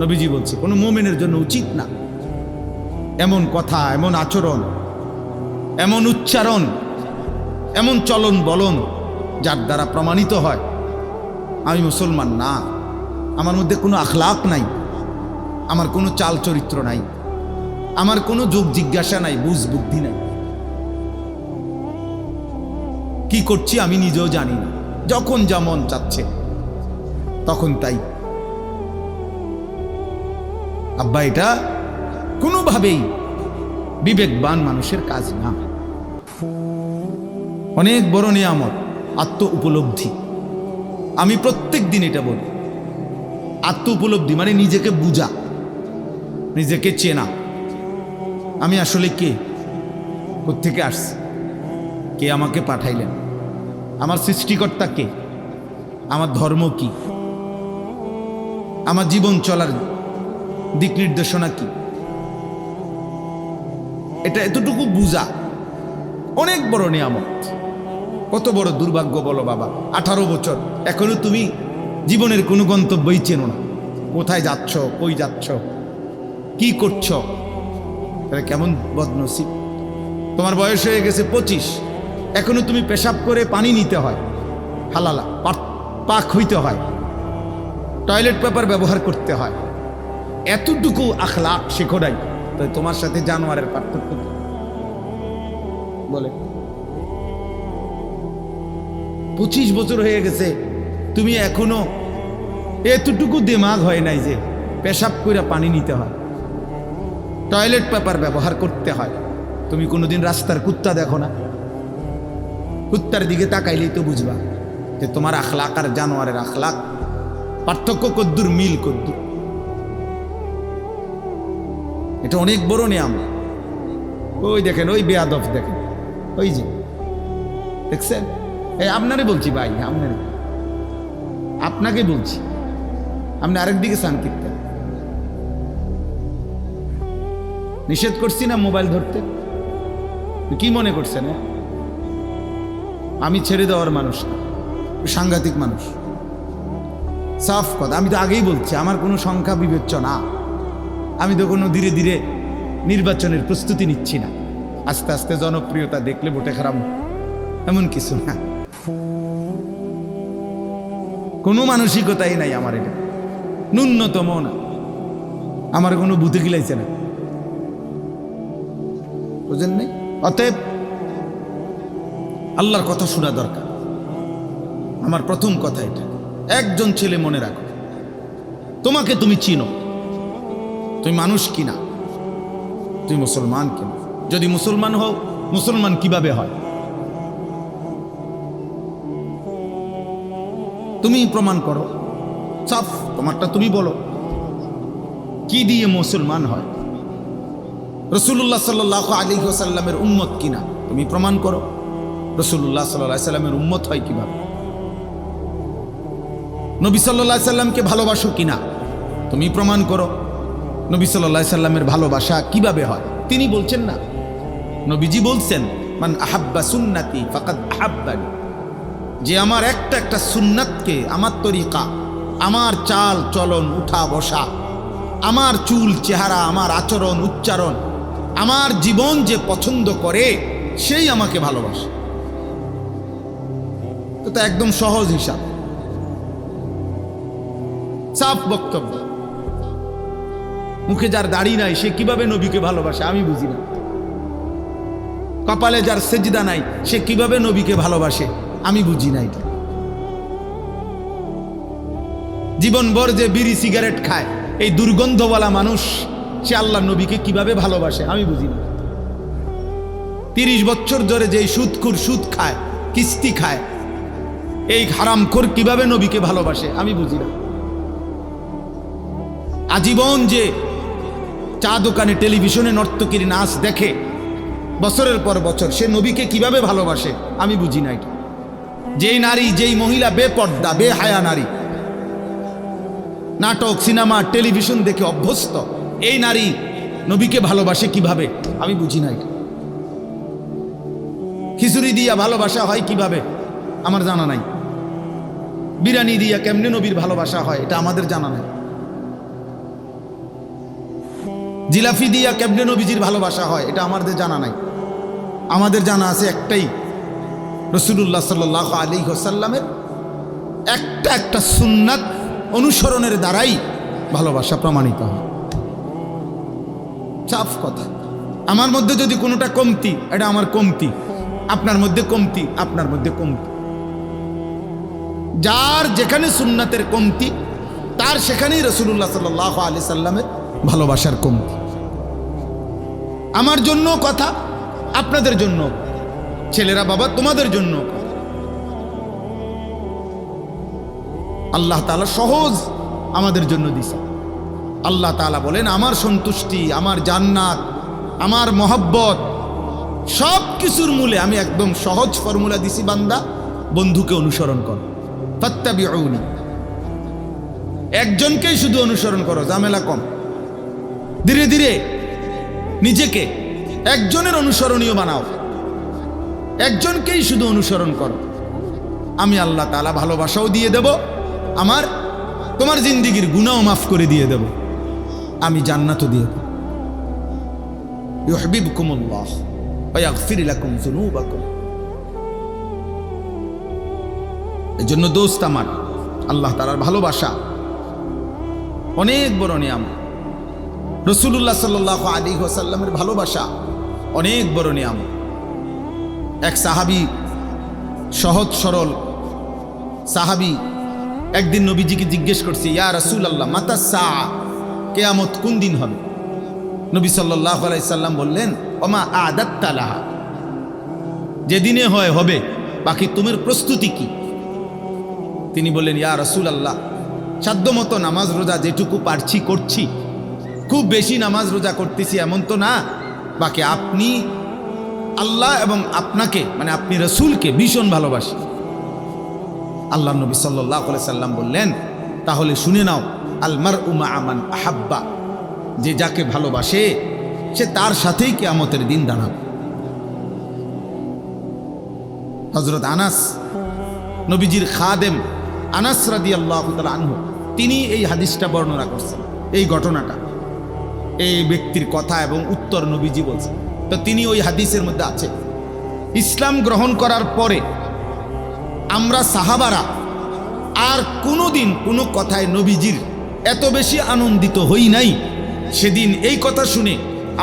নবীজি বলছে কোনো মুমিনের জন্য উচিত না এমন কথা, এমন আচরণ, এমন উচ্চারণ, এমন চলন বলন যার দ্বারা প্রমাণিত হয় আমি মুসলমান না, আমার মধ্যে কোনো আখলাক নাই, আমার কোনো চাল চরিত্র নাই, আমার কোনো যোগ জিজ্ঞাসা নাই, বুঝ বুদ্ধি নাই, কি করছি আমি নিজেও জানি না, যখন যা মন চাচ্ছে তখন তাই। আব্বা এটা কোনোভাবেই বিবেকবান মানুষের কাজ না। অনেক বড় নিয়ামত আত্ম উপলব্ধি। আমি প্রত্যেক দিন এটা বলি, আত্ম উপলব্ধি মানে নিজেকে বুঝা, নিজেকে চেনা, আমি আসলে কে, কোত্থেকে আসছি, কে আমাকে পাঠাইলেন, আমার সৃষ্টিকর্তা কে, আমার ধর্ম কি, আমার জীবন চলার দিক নির্দেশনা কি, এটা এতটুকু বুঝা অনেক বড় নিয়ামত। কত বড় দুর্ভাগ্য বলো বাবা, 18 বছর এখনো তুমি জীবনের কোনো গন্তব্যই চেনো না, কোথায় যাচ্ছ, কই যাচ্ছ, কি করছো, তাহলে কেমন বদনসিব। তোমার বয়স হয়ে গেছে 25, এখনো তুমি পেশাব করে পানি নিতে হয়, হালালা পাক হইতে হয়, টয়লেট পেপার ব্যবহার করতে হয়, এতটুকু আখলাক শেখো নাই, তো তোমার সাথে জানোয়ারের পার্থক্য কি বলে? 25 বছর হয়ে গেছে, তুমি এখনো এতটুকু দিমাগ হয় নাই যে পেশাব করে পানি নিতে হয়, টয়লেট পেপার ব্যবহার করতে হয়। তুমি কোনোদিন রাস্তার কুত্তা দেখো না? কুত্তার দিকে তাকাইলেই তো বুঝবা যে তোমার আখলাক আর জানোয়ারের আখলাক পার্থক্য কদ্দুর, মিল কদ্দুর। এটা অনেক বড় নিয়াম। ওই দেখেন, ওই বেয়াদব দেখেন, ওই যে দেখছেন? এই আপনারে বলছি ভাই, আপনাকে বলছি, আপনি আরেক দিকে চান কিনতে। নিষেধ করছি না মোবাইল ধরতে? কি মনে করছেন? আমি ছেড়ে দেওয়ার মানুষ না, সাংঘাতিক মানুষ। সাফ কথা, আমি তো আগেই বলছি আমার কোনো সংখ্যা বিবেচনা, আমি তো কোনো ধীরে ধীরে নির্বাচনের প্রস্তুতি নিচ্ছি না। আস্তে আস্তে জনপ্রিয়তা দেখলে ভোটে খারাপ, এমন কিছু না। কোনো মানসিকতাই নাই আমার, এটা ন্যূনতম না। আমার কোনো বুথে গিলাইছে না, বুঝেন নাই? অতএব আল্লাহর কথা শোনা দরকার। আমার প্রথম কথা এটা, একজন ছেলে মনে রাখো, তোমাকে তুমি চিনো, তুমি মানুষ কিনা, তুমি মুসলমান কিনা। যদি মুসলমান হও, মুসলমান কিভাবে হয় তুমি প্রমাণ করো, সাফ তোমারটা তুমি বলো, কি দিয়ে মুসলমান হয়। রাসূলুল্লাহ সাল্লাল্লাহু আলাইহি ওয়াসাল্লামের উম্মত কিনা, তুমি প্রমাণ করো। রাসূলুল্লাহ সাল্লাল্লাহু আলাইহি ওয়াসাল্লামের উম্মত হয় কিভাবে? নবী সাল্লাল্লাহু আলাইহি ওয়াসাল্লামকে ভালোবাসো কিনা, তুমি প্রমাণ করো। নবী সাল্লাল্লাহু আলাইহি ওয়াসাল্লামের ভালোবাসা কিভাবে হয়? তিনি বলছেন না, নবীজি বলছেন, মান আহাব্বা সুন্নতি ফাকাদ আহাব্বানি, যে আমার একটা একটা সুন্নাতকে, আমার তরিকা, আমার চাল চলন, উঠা বসা, আমার চুল চেহারা, আমার আচরণ উচ্চারণ, আমার জীবন যে পছন্দ করে সেই আমাকে ভালোবাসে। তো একদম সহজ হিসাব, সাফ বক্তব্য। মুখে যার দাড়ি নাই সে কিভাবে নবীকে ভালোবাসে আমি বুঝি না। কপালে যার সেজদা নাই সে কিভাবে নবীকে ভালোবাসে আমি বুঝি না। এটা জীবনভর যে বিড়ি সিগারেট খায়, এই দুর্গন্ধওয়ালা মানুষ, সে আল্লাহ নবীকে কিভাবে ভালোবাসে আমি বুঝি না। 30 বছর ধরে যে সুদখোর, সুদ খায়, কিস্তি খায়, এই হারামখোর কিভাবে নবীকে ভালোবাসে আমি বুঝি না। আজীবন যে চা দোকানে, টেলিভিশনে নর্তকীর নাচ দেখে বছরের পর বছর, সে নবীকে কিভাবে ভালোবাসে আমি বুঝি না। এটা যেই নারী, যেই মহিলা বেপর্দা, বেহায়া নারী, নাটক, সিনেমা, টেলিভিশন দেখে অভ্যস্ত, এই নারী নবীকে ভালোবাসে কিভাবে আমি বুঝি না। এটা খিচুড়ি দিয়া ভালোবাসা হয় কিভাবে আমার জানা নাই। বিরিয়ানি দিয়া কেমনে নবীর ভালোবাসা হয় এটা আমাদের জানা নাই। জিলাফি দিয়া কেমনে নবীজির ভালোবাসা হয় এটা আমাদের জানা নাই। আমাদের জানা আছে একটাই, রাসূলুল্লাহ সাল্লাল্লাহু আলাইহি ওয়াসাল্লামের একটা একটা সুন্নাত অনুসরণের দ্বারাই ভালোবাসা প্রমাণিত হয়। সাফ কথা। আমার মধ্যে যদি কোনোটা কমতি, এটা আমার কমতি, আপনার মধ্যে কমতি, আপনার মধ্যে কমতি। যার যেখানে সুন্নাতের কমতি, তার সেখানেই রাসূলুল্লাহ সাল্লাল্লাহু আলাইহি সাল্লামের ভালোবাসার কমতি। আমার জন্য কথা, আপনাদের জন্য, ছেলেরা বাবা তোমাদের জন্য। আল্লাহ তাআলা সহজ আমাদের জন্য দিছে। আল্লাহ তাআলা বলেন, আমার সন্তুষ্টি, আমার জান্নাত, আমার মহব্বত, সব কিছুর মূলে আমি একদম সহজ ফর্মুলা দিছি, বান্দা বন্ধুকে অনুসরণ কর, ফাত্তাবিউনি। একজনকেই শুধু অনুসরণ করো, ঝামেলা কম। ধীরে ধীরে নিজেকে একজনের অনুসরণীয় বানাও, একজনকেই শুধু অনুসরণ করো। আমি আল্লাহ তাআলা ভালোবাসাও দিয়ে দেব, তোমার জিন্দেগীর গুনাহও মাফ করে দিয়ে দেব, আমি জান্নাতও দিয়ে দেব। ইউহিব্বুকুমুল্লাহ ওয়া ইয়াগফির লাকুম যুনুবাকুম। এজন্য দোস্ত আমার, আল্লাহ তাআলার ভালোবাসা অনেক বড় নিয়ামত। রাসূলুল্লাহ সাল্লাল্লাহু আলাইহি ওয়াসাল্লামের ভালোবাসা অনেক বড় নিয়ামত। এক সাহাবী, সহজ সরল সাহাবী, একদিন নবীজিকে জিজ্ঞেস করছে, ইয়া রাসূলুল্লাহ মাতা সাআ, কিয়ামত কোন দিন হবে? নবী সাল্লাল্লাহু আলাইহি সাল্লাম বললেন, ওমা আদাত্তা লাহা, যেদিনে হয় হবে, বাকি তোমার প্রস্তুতি কি? তিনি বললেন, ইয়া রাসূলুল্লাহ, সাধ্যমতো নামাজ রোজা যেটুকু পারছি করছি, খুব বেশি নামাজ রোজা করতেছি এমন তো না, বাকি আপনি আল্লাহ এবং আপনাকে মানে আপনি রাসূলকে ভীষণ ভালোবাসি। আল্লাহ নবী সাল্লাল্লাহু আলাইহি সাল্লাম বললেন, তাহলে শুনে নাও, আল মারউ মা'a মান আহাব্বা, যে যাকে ভালোবাসে সে তার সাথেই কিয়ামতের দিন দাঁড়াবে। হযরত আনাস, নবীজির খাদেম আনাস রাদিয়াল্লাহু তাআলা আনহু, তিনি এই হাদিসটা বর্ণনা করছেন, এই ঘটনাটা, এই ব্যক্তির কথা এবং উত্তর নবীজি বলছেন। তো তিনি ওই হাদিসের মধ্যে আছে, ইসলাম গ্রহণ করার পরে আমরা সাহাবারা আর কোনোদিন কোনো কথায় নবীজির এত বেশি আনন্দিত হই নাই। সেদিন এই কথা শুনে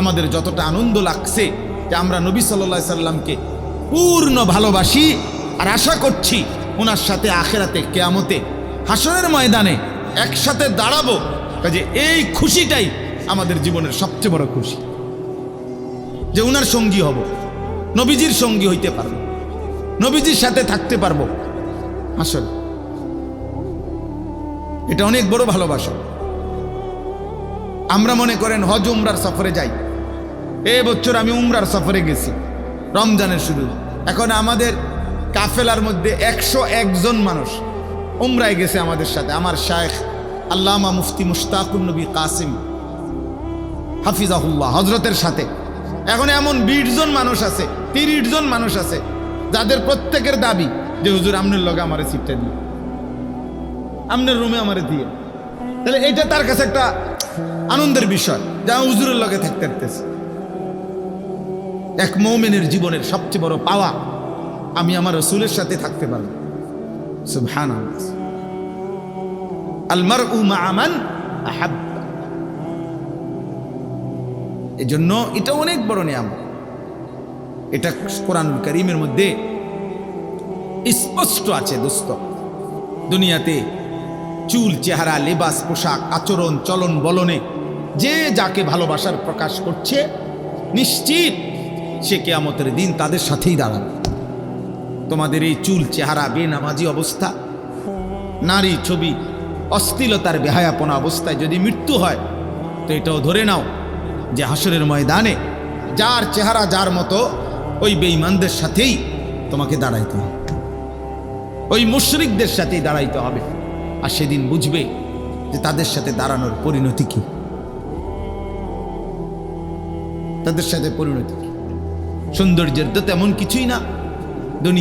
আমাদের যতটা আনন্দ লাগছে যে আমরা নবী সাল্লাল্লাহু আলাইহি সাল্লামকে পূর্ণ ভালোবাসি আর আশা করছি ওনার সাথে আখিরাতে কিয়ামতে হাসরের ময়দানে একসাথে দাঁড়াবো। কাজে এই খুশিটাই আমাদের জীবনের সবচেয়ে বড় খুশি, যে উনার সঙ্গী হব, নবীজির সঙ্গী হইতে পারবো, নবীজির সাথে থাকতে পারবো আসলে। এটা অনেক বড় ভালোবাসা। আমরা মনে করেন হজ উমরার সফরে যাই, এই বছর আমি উমরার সফরে গেছি রমজানের শুরু, এখন আমাদের কাফেলার মধ্যে 101 জন মানুষ উমরায় গেছে আমাদের সাথে, আমার শায়েখ আল্লামা মুফতি মুশতাকুন নবী কাসিম হাফিজাহুল্লাহ হজরতের সাথে। এখন এমন 20 জন মানুষ আছে, 30 জন মানুষ আছে যাদের প্রত্যেকের দাবি যে হুজুর আমনের লগে আমারে সিটটা দিয়ে, আমনের রুমে আমারে দিয়ে। তাহলে এটা তার কাছে একটা আনন্দের বিষয় যা হুজুরের লগে থাকতে পারতেছে। এক মুমিনের জীবনের সবচেয়ে বড় পাওয়া, আমি আমার রাসূলের সাথে থাকতে পারব। সুবহানাল্লাহ। আল মারউ মা'a মান আহাব্বা, এজন্য এটা অনেক বড় নিয়ামত। এটা কোরআনুল কারীমের মধ্যে স্পষ্ট আছে দোস্ত। দুনিয়াতে চুল, চেহারা, লেবাস, পোশাক, আচরণ, চলন বলনে যে যাকে ভালোবাসার প্রকাশ করছে, নিশ্চিত সে কিয়ামতের দিন তাদের সাথেই দাঁড়াবে। তোমাদের এই চুল, চেহারা, বেনামাজি অবস্থা, নারী ছবি, অশ্লীলতার বেহায়াপনা অবস্থায় যদি মৃত্যু হয়, তো এটাও ধরে নাও যে হাসরের ময়দানে যার চেহারা যার মতো ওই বেঈমানদের সাথেই তোমাকে দাঁড়াইতে হবে, ওই মুশরিকদের সাথেই দাঁড়াইতে হবে। আর সেদিন বুঝবে যে তাদের সাথে দাঁড়ানোর পরিণতি কি, তাদের সাথে পরিণতি কি। সৌন্দর্যের তো তেমন কিছুই না,